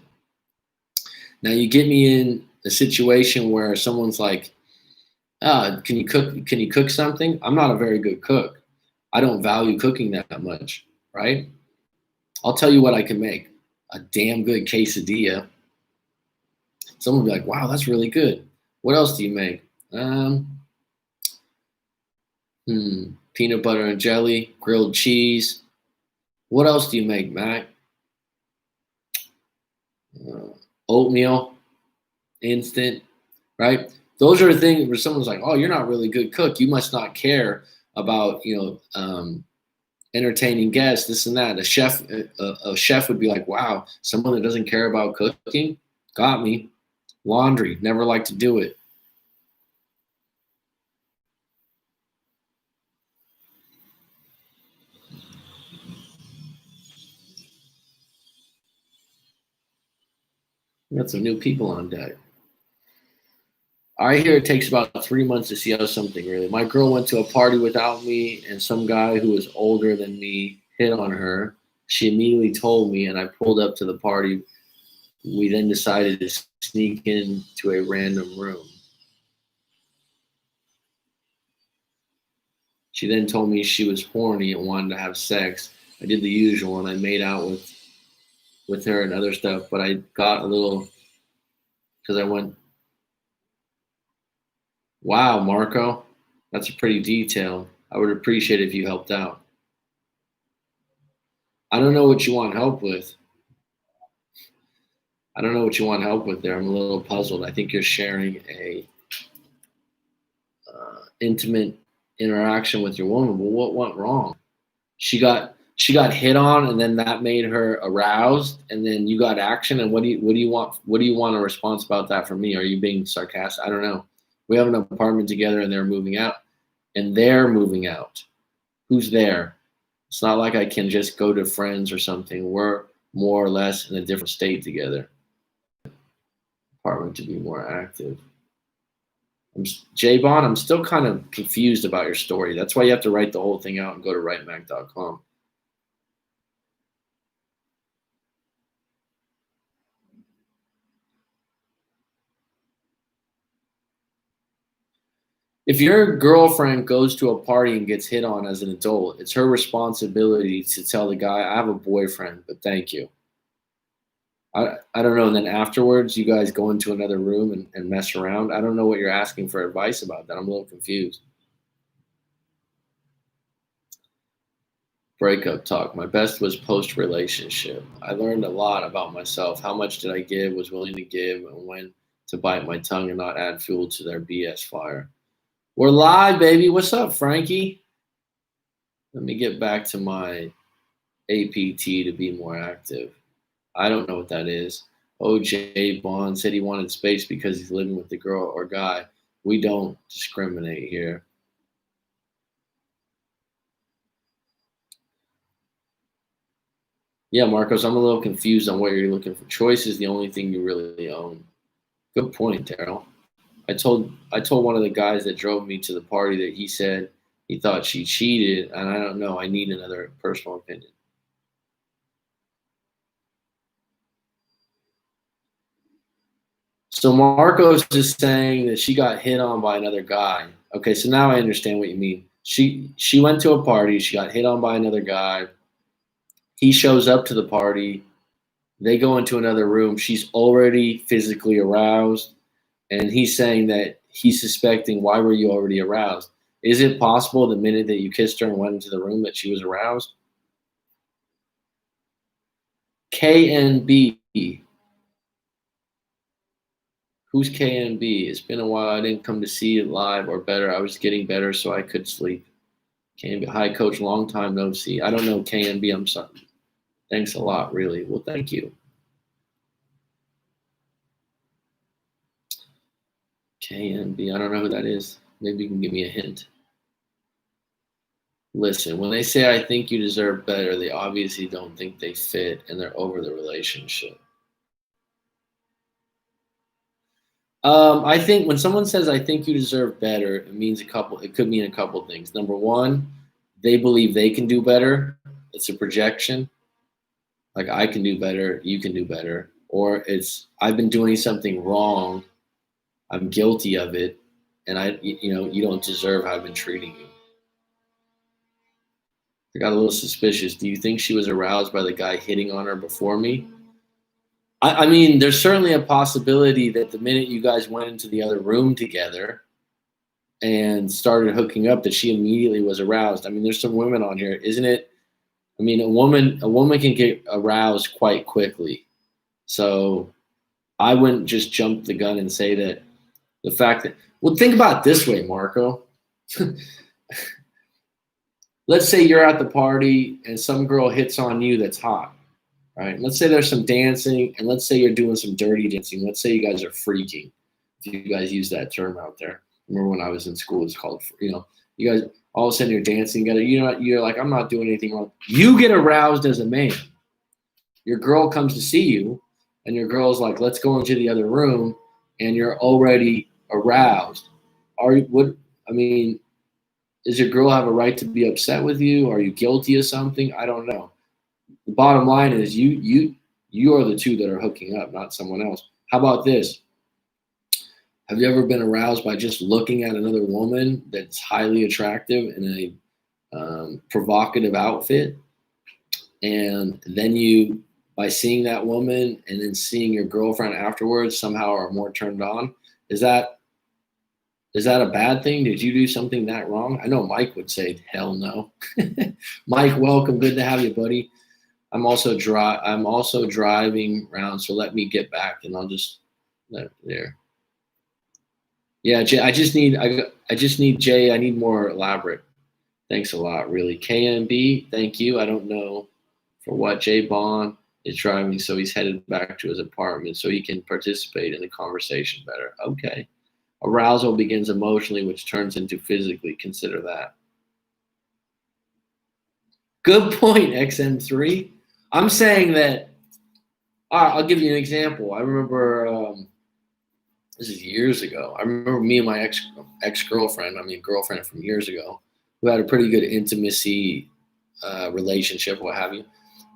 Now you get me in a situation where someone's like, can you cook something? I'm not a very good cook. I don't value cooking that much, right? I'll tell you what I can make. A damn good quesadilla. Someone will be like, wow, that's really good. What else do you make? Peanut butter and jelly, grilled cheese. What else do you make, Mac? Oatmeal, instant, right? Those are things where someone's like, oh, you're not really a good cook. You must not care about, entertaining guests, this and that. A chef would be like, wow, someone that doesn't care about cooking, got me. Laundry, never like to do it. We got some new people on deck. I hear it takes about 3 months to see how something really. My girl went to a party without me, and some guy who was older than me hit on her. She immediately told me, and I pulled up to the party. We then decided to sneak into a random room. She then told me she was horny and wanted to have sex. I did the usual, and I made out with her and other stuff, but I got a little because I went, wow, Marco, that's a pretty detailed. I would appreciate it if you helped out. I don't know what you want help with. I don't know what you want help with there. I'm a little puzzled. I think you're sharing a intimate interaction with your woman. But what went wrong? She got hit on, and then that made her aroused, and then you got action. And what do you want? What do you want a response about that from me? Are you being sarcastic? I don't know. We have an apartment together, and they're moving out. Who's there? It's not like I can just go to friends or something. We're more or less in a different state together. Apartment to be more active. J-Bon, I'm still kind of confused about your story. That's why you have to write the whole thing out and go to writemac.com. If your girlfriend goes to a party and gets hit on as an adult, it's her responsibility to tell the guy, I have a boyfriend, but thank you. I don't know. And then afterwards, you guys go into another room and mess around. I don't know what you're asking for advice about that. I'm a little confused. Breakup talk. My best was post relationship. I learned a lot about myself. How much did I give, was willing to give, and when to bite my tongue and not add fuel to their BS fire. We're live, baby. What's up, Frankie? Let me get back to my APT to be more active. I don't know what that is. OJ Bond said he wanted space because he's living with the girl or guy. We don't discriminate here. Yeah, Marcos, I'm a little confused on what you're looking for. Choice is the only thing you really own. Good point, Daryl. I told one of the guys that drove me to the party that he said he thought she cheated, and I don't know. I need another personal opinion. So Marco's just saying that she got hit on by another guy. Okay, so now I understand what you mean. She went to a party. She got hit on by another guy. He shows up to the party. They go into another room. She's already physically aroused, and he's saying that he's suspecting, why were you already aroused? Is it possible the minute that you kissed her and went into the room that she was aroused? KNB. Who's KNB? It's been a while. I didn't come to see it live or better. I was getting better so I could sleep. KNB. Hi, Coach. Long time no see. I don't know KNB. I'm sorry. Thanks a lot, really. Well, thank you. KNB. I don't know who that is. Maybe you can give me a hint. Listen, when they say I think you deserve better, they obviously don't think they fit and they're over the relationship. I think when someone says I think you deserve better, it could mean a couple things. Number one, they believe they can do better. It's a projection. Like, I can do better, you can do better. Or it's, I've been doing something wrong, I'm guilty of it, and you don't deserve how I've been treating you. I got a little suspicious. Do you think she was aroused by the guy hitting on her before me? I mean, there's certainly a possibility that the minute you guys went into the other room together and started hooking up, that she immediately was aroused. I mean, there's some women on here, isn't it? I mean, a woman can get aroused quite quickly. So I wouldn't just jump the gun and say that the fact that, well, think about it this way, Marco. Let's say you're at the party and some girl hits on you that's hot. Right? Let's say there's some dancing, and let's say you're doing some dirty dancing. Let's say you guys are freaking. If you guys use that term out there. Remember when I was in school, it's called, you guys, all of a sudden you're dancing together. You're like, I'm not doing anything wrong. You get aroused as a man. Your girl comes to see you, and your girl's like, let's go into the other room, and you're already aroused. Does your girl have a right to be upset with you? Are you guilty of something? I don't know. The bottom line is you are the two that are hooking up, not someone else. How about this? Have you ever been aroused by just looking at another woman that's highly attractive in a provocative outfit, and then you, by seeing that woman and then seeing your girlfriend afterwards, somehow are more turned on? Is that a bad thing? Did you do something that wrong? I know Mike would say, hell no. Mike, welcome. Good to have you, buddy. I'm also driving around, so let me get back, and I'll just let it there. Yeah, Jay, I just need Jay. I need more elaborate. Thanks a lot, really. KNB, thank you. I don't know for what. Jay Bond is driving, so he's headed back to his apartment so he can participate in the conversation better. Okay. Arousal begins emotionally, which turns into physically. Consider that. Good point, XM3. I'm saying that, I'll give you an example. I remember, this is years ago. I remember me and my ex-girlfriend, girlfriend from years ago, who had a pretty good intimacy relationship, what have you.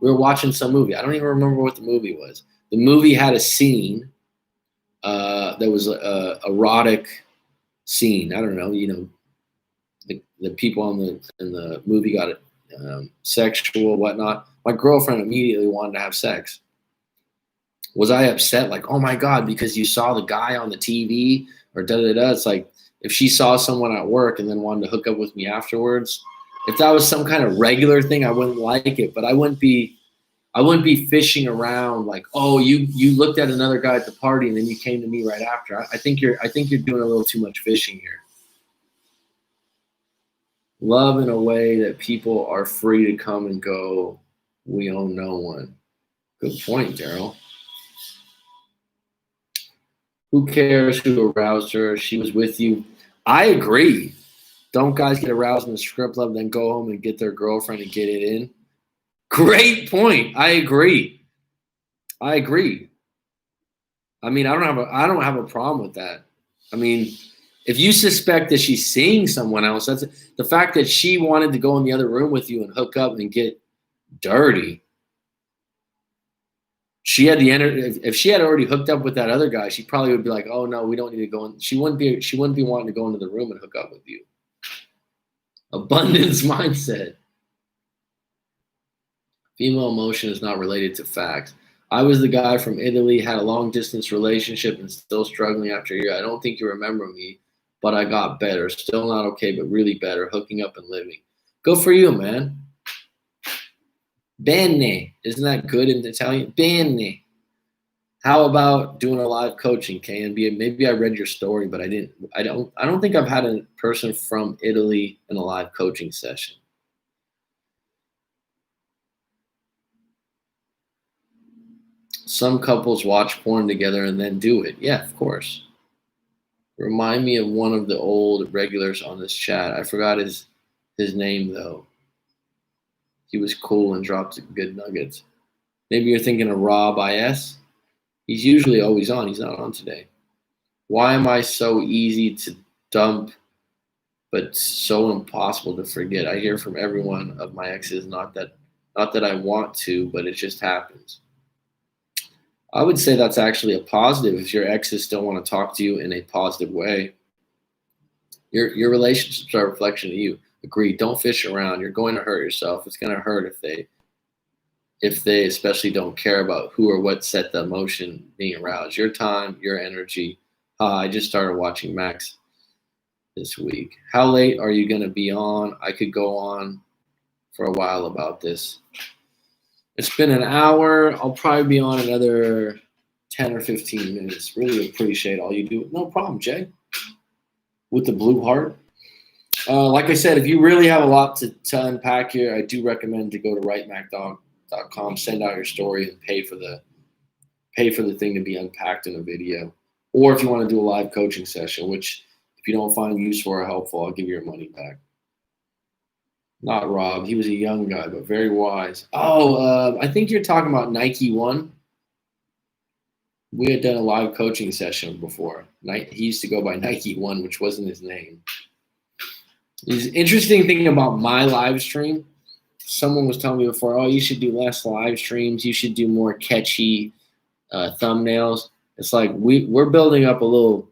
We were watching some movie. I don't even remember what the movie was. The movie had a scene that was a erotic scene. I don't know, the people in the movie got it sexual, whatnot. My girlfriend immediately wanted to have sex. Was I upset? Like, oh my God, because you saw the guy on the TV or da-da-da. It's like, if she saw someone at work and then wanted to hook up with me afterwards, if that was some kind of regular thing, I wouldn't like it, but I wouldn't be fishing around like, oh, you looked at another guy at the party and then you came to me right after. I think you're doing a little too much fishing here. Love in a way that people are free to come and go. We own no one. Good point, Daryl. Who cares who aroused her? She was with you. I agree. Don't guys get aroused in the strip club, then go home and get their girlfriend and get it in? Great point. I agree. I mean, I don't have a problem with that. I mean, if you suspect that she's seeing someone else, that's the fact that she wanted to go in the other room with you and hook up and get dirty. she had the energy. If she had already hooked up with that other guy, she probably would be like, "Oh no, we don't need to go in." She wouldn't be wanting to go into the room and hook up with you. Abundance mindset. Female emotion is not related to facts. I was the guy from Italy, had a long distance relationship and still struggling after a year. I don't think you remember me, but I got better. Still not okay, but really better, hooking up and living. Good for you, man. Bene. Isn't that good in Italian? Bene. How about doing a live coaching, KNB? Maybe I read your story, but I don't think I've had a person from Italy in a live coaching session. Some couples watch porn together and then do it. Yeah, of course. Remind me of one of the old regulars on this chat. I forgot his name though. He was cool and dropped good nuggets. Maybe you're thinking of Rob IS. He's usually always on. He's not on today. Why am I so easy to dump but so impossible to forget? I hear from every one of my exes, not that I want to, but it just happens. I would say that's actually a positive if your exes still want to talk to you in a positive way. Your relationships are a reflection of you. Agreed. Don't fish around. You're going to hurt yourself. It's going to hurt if they especially don't care about who or what set the emotion being aroused. Your time, your energy. I just started watching Max this week. How late are you going to be on? I could go on for a while about this. It's been an hour. I'll probably be on another 10 or 15 minutes. Really appreciate all you do. No problem, Jay. With the blue heart. Like I said, if you really have a lot to unpack here, I do recommend to go to writemac.com, send out your story, and pay for the thing to be unpacked in a video. Or if you want to do a live coaching session, which if you don't find useful or helpful, I'll give you your money back. Not Rob. He was a young guy, but very wise. I think you're talking about Nike One. We had done a live coaching session before. He used to go by Nike One, which wasn't his name. The interesting thing about my live stream, someone was telling me before, you should do less live streams. You should do more catchy thumbnails. It's like we're building up a little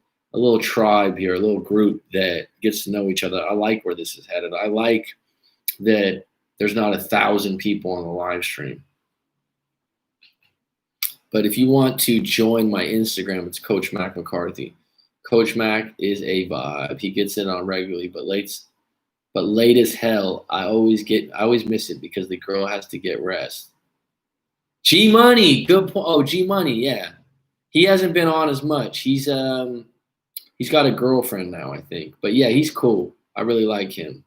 tribe here, a little group that gets to know each other. I like where this is headed. I like that there's not 1,000 people on the live stream. But if you want to join my Instagram, it's Coach Mac McCarthy. Coach Mac is a vibe. He gets in on regularly, but late as hell. I always miss it because the girl has to get rest. G Money, good point. Oh, G Money, yeah. He hasn't been on as much. He's got a girlfriend now, I think. But yeah, he's cool. I really like him.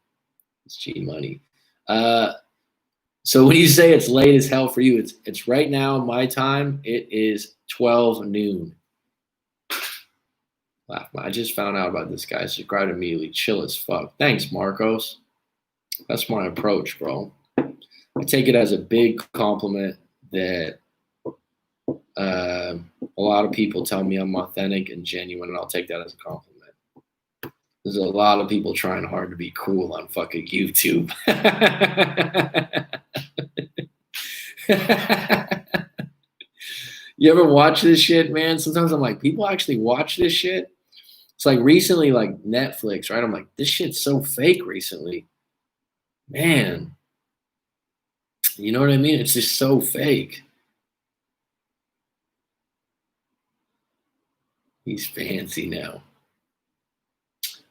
It's G Money. So when you say it's late as hell for you, it's right now my time. It is 12 noon. I just found out about this guy. Subscribe immediately. Chill as fuck. Thanks, Marcos. That's my approach, bro. I take it as a big compliment that a lot of people tell me I'm authentic and genuine, and I'll take that as a compliment. There's a lot of people trying hard to be cool on fucking YouTube. You ever watch this shit, man? Sometimes I'm like, people actually watch this shit? It's like recently, like Netflix, right? I'm like, this shit's so fake recently. Man. You know what I mean? It's just so fake. He's fancy now.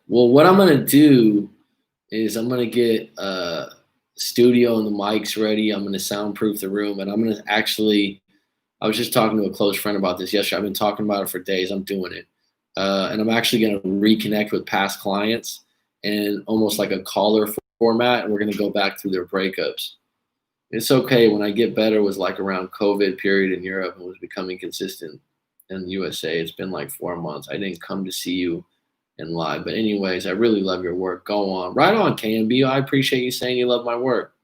Well, what I'm going to do is I'm going to get a studio and the mics ready. I'm going to soundproof the room, and I'm going to actually – I was just talking to a close friend about this yesterday. I've been talking about it for days. I'm doing it. And I'm actually going to reconnect with past clients and almost like a caller format, and we're going to go back through their breakups. It's okay. When I get better was like around COVID period in Europe and was becoming consistent in the USA. It's been like 4 months. I didn't come to see you in live. But anyways, I really love your work. Go on. Right on, KNB. I appreciate you saying you love my work.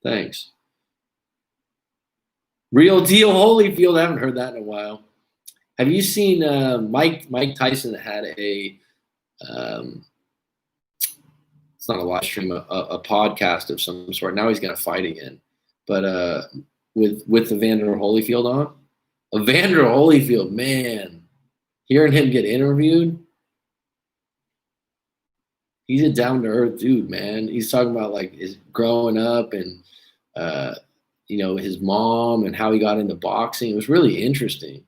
Thanks. Real deal Holyfield. I haven't heard that in a while. Have you seen Mike Tyson had a it's not a live stream, a podcast of some sort. Now he's going to fight again. But with Evander Holyfield on. Evander Holyfield, man, hearing him get interviewed, he's a down-to-earth dude, man. He's talking about like his growing up and his mom and how he got into boxing. It was really interesting.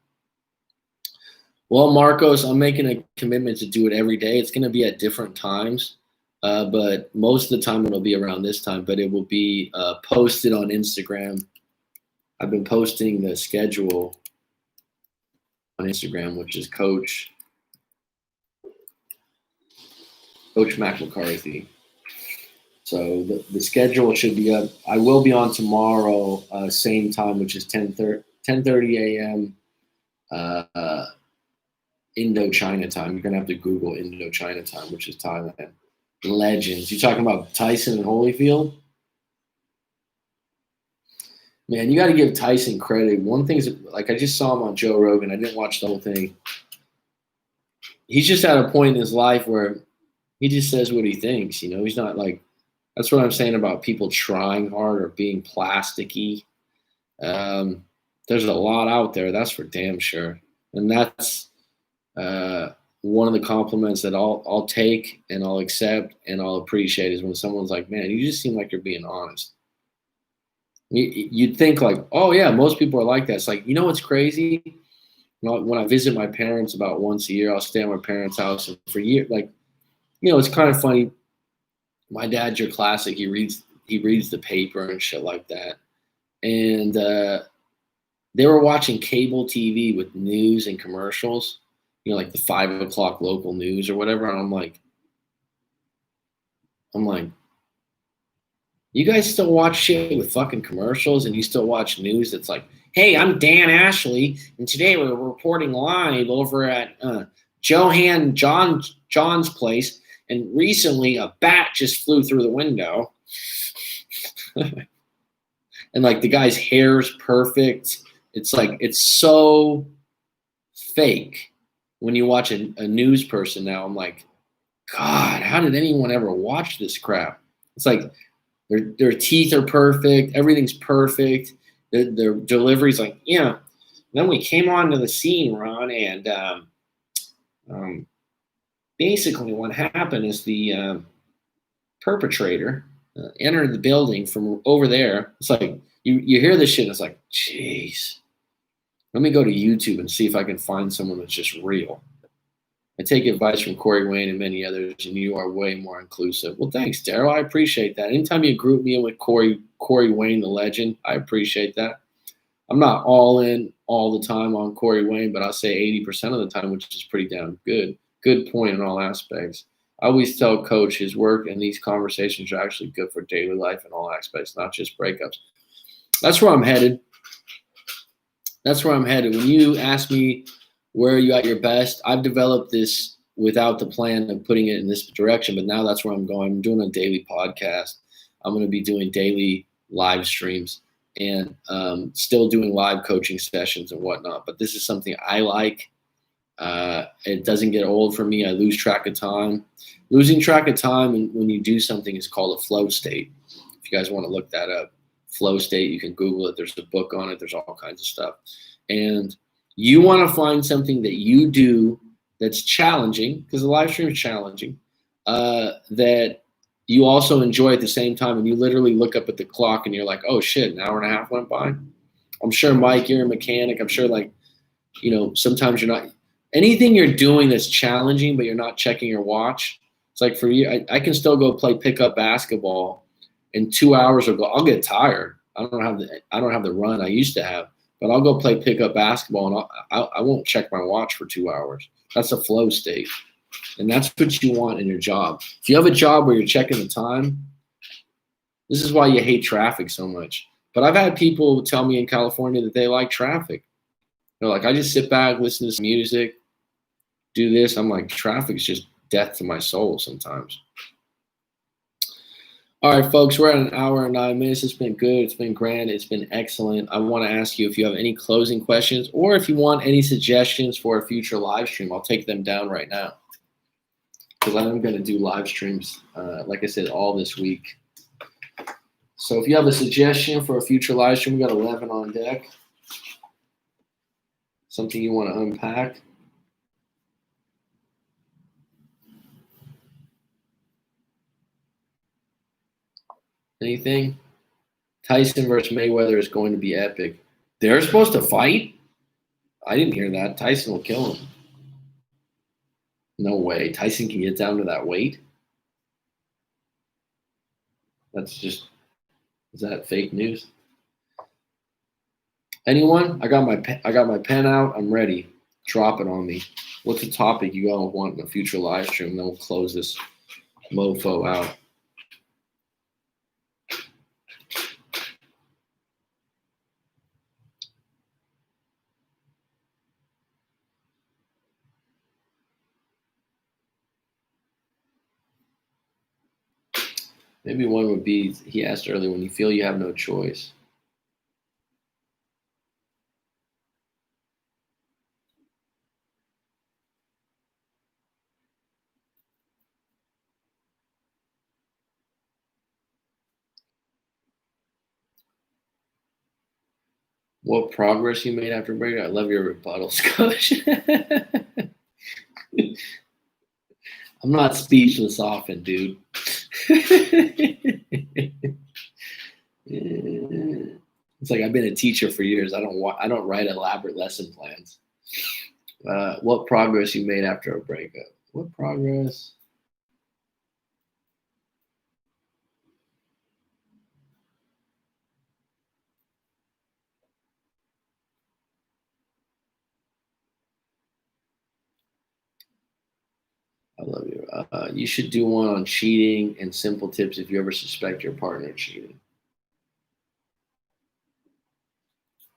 Well, Marcos, I'm making a commitment to do it every day. It's going to be at different times, but most of the time it'll be around this time. But it will be posted on Instagram. I've been posting the schedule on Instagram, which is Coach Mac McCarthy. So the schedule should be up. I will be on tomorrow, same time, which is 10:30 a.m. Indochina time. You're gonna have to Google Indochina time, which is Thailand. Legends. You talking about Tyson and Holyfield? Man, you got to give Tyson credit. One thing is, like, I just saw him on Joe Rogan. I didn't watch the whole thing. He's just at a point in his life where he just says what he thinks. You know, he's not like. That's what I'm saying about people trying hard or being plasticky. There's a lot out there, that's for damn sure. And that's one of the compliments that I'll take and I'll accept and I'll appreciate is when someone's like, man, you just seem like you're being honest. You'd think like, oh, yeah, most people are like that. It's like, you know what's crazy? When I visit my parents about once a year, I'll stay at my parents' house. And for years, like, you know, it's kind of funny. My dad's your classic. He reads the paper and shit like that. And they were watching cable TV with news and commercials, you know, like the 5 o'clock local news or whatever. And I'm like, you guys still watch shit with fucking commercials and you still watch news that's like, hey, I'm Dan Ashley, and today we're reporting live over at John's place, and recently a bat just flew through the window. And like the guy's hair's perfect. It's like, it's so fake. When you watch a news person now, I'm like, God, how did anyone ever watch this crap? It's like their teeth are perfect. Everything's perfect. Their delivery's like, yeah. Then we came onto the scene, Ron, and basically what happened is the perpetrator entered the building from over there. It's like you hear this shit and it's like, jeez. Let me go to YouTube and see if I can find someone that's just real. I take advice from Corey Wayne and many others, and you are way more inclusive. Well, thanks, Daryl. I appreciate that. Anytime you group me in with Corey Wayne, the legend, I appreciate that. I'm not all in all the time on Corey Wayne, but I'll say 80% of the time, which is pretty damn good. Good point in all aspects. I always tell Coach his work and these conversations are actually good for daily life in all aspects, not just breakups. That's where I'm headed. When you ask me where are you at your best, I've developed this without the plan of putting it in this direction, but now that's where I'm going. I'm doing a daily podcast. I'm going to be doing daily live streams and still doing live coaching sessions and whatnot. But this is something I like. It doesn't get old for me. I lose track of time. Losing track of time when you do something is called a flow state. If you guys want to look that up, flow state, you can Google it. There's a book on it. There's all kinds of stuff. And you want to find something that you do that's challenging, because the live stream is challenging, that you also enjoy at the same time. And you literally look up at the clock and you're like, oh shit, an hour and a half went by. I'm sure, Mike, you're a mechanic. I'm sure, like, you know, sometimes you're not, anything you're doing that's challenging, but you're not checking your watch. It's like for you, I can still go play pickup basketball in 2 hours or go, I'll get tired. I don't have the run I used to have, but I'll go play pickup basketball and I won't check my watch for 2 hours. That's a flow state. And that's what you want in your job. If you have a job where you're checking the time, this is why you hate traffic so much. But I've had people tell me in California that they like traffic. They're like, I just sit back, listen to some music, do this. I'm like, traffic's just death to my soul sometimes. All right, folks, we're at an hour and 9 minutes. It's been good. It's been grand. It's been excellent. I want to ask you if you have any closing questions or if you want any suggestions for a future live stream. I'll take them down right now because I'm going to do live streams, like I said, all this week. So if you have a suggestion for a future live stream, we got 11 on deck. Something you want to unpack? Anything? Tyson versus Mayweather is going to be epic. They're supposed to fight? I didn't hear that. Tyson will kill him. No way. Tyson can get down to that weight? That's just, is that fake news? Anyone? I got my pen out. I'm ready. Drop it on me. What's the topic you all want in a future live stream? Then we'll close this mofo out. Maybe one would be, he asked earlier, when you feel you have no choice. What progress you made after breakup? I love your rebuttals, Coach. I'm not speechless often, dude. It's like I've been a teacher for years. I don't write elaborate lesson plans. What progress you made after a breakup? What progress? I love you. You should do one on cheating and simple tips if you ever suspect your partner cheating.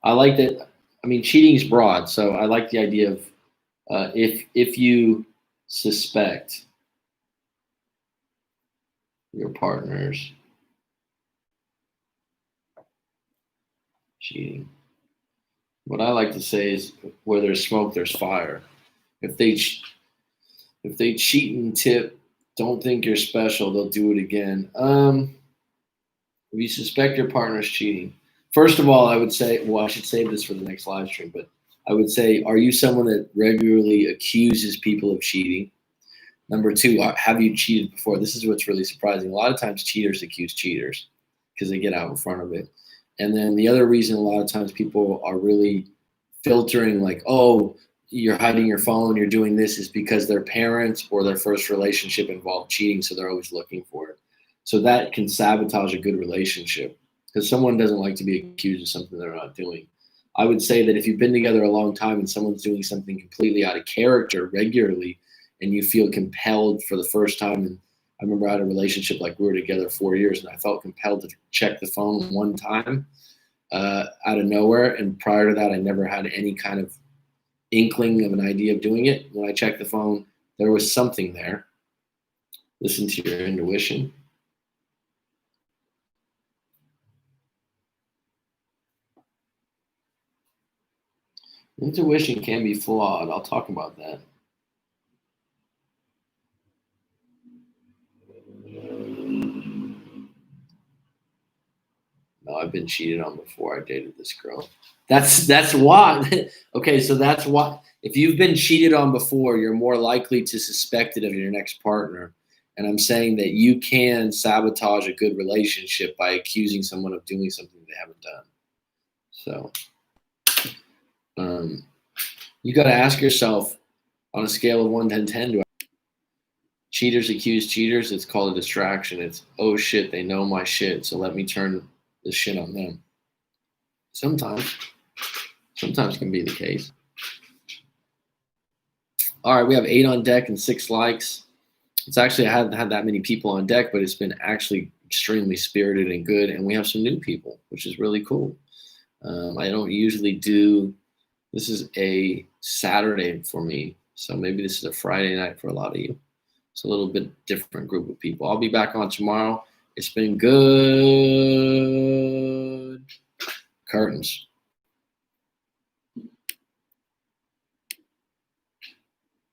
I like that. I mean, cheating is broad, so I like the idea of if you suspect your partner's cheating. What I like to say is, where there's smoke, there's fire. If they cheat and tip, don't think you're special. They'll do it again. If you suspect your partner's cheating, first of all, I would say, well, I should save this for the next live stream, but I would say, are you someone that regularly accuses people of cheating? Number two, have you cheated before? This is what's really surprising. A lot of times cheaters accuse cheaters because they get out in front of it. And then the other reason a lot of times people are really filtering, like, oh, you're hiding your phone, you're doing this, is because their parents or their first relationship involved cheating, so they're always looking for it. So that can sabotage a good relationship because someone doesn't like to be accused of something they're not doing. I would say that if you've been together a long time and someone's doing something completely out of character regularly and you feel compelled for the first time, and I remember I had a relationship, like we were together 4 years and I felt compelled to check the phone one time out of nowhere. And prior to that, I never had any kind of inkling of an idea of doing it. When I checked the phone, there was something there. Listen to your intuition. Intuition can be flawed. I'll talk about that. No, I've been cheated on before. I dated this girl. That's why. Okay, so that's why. If you've been cheated on before, you're more likely to suspect it of your next partner. And I'm saying that you can sabotage a good relationship by accusing someone of doing something they haven't done. So you got to ask yourself, on a scale of 1 to 10, do cheaters accuse cheaters? It's called a distraction. It's, oh shit, they know my shit, so let me turn the shit on them. Sometimes can be the case. All right, we have 8 on deck and 6 likes. It's actually, I haven't had that many people on deck, but it's been actually extremely spirited and good. And we have some new people, which is really cool. I don't usually do, this is a Saturday for me. So maybe this is a Friday night for a lot of you. It's a little bit different group of people. I'll be back on tomorrow. It's been good. Curtains.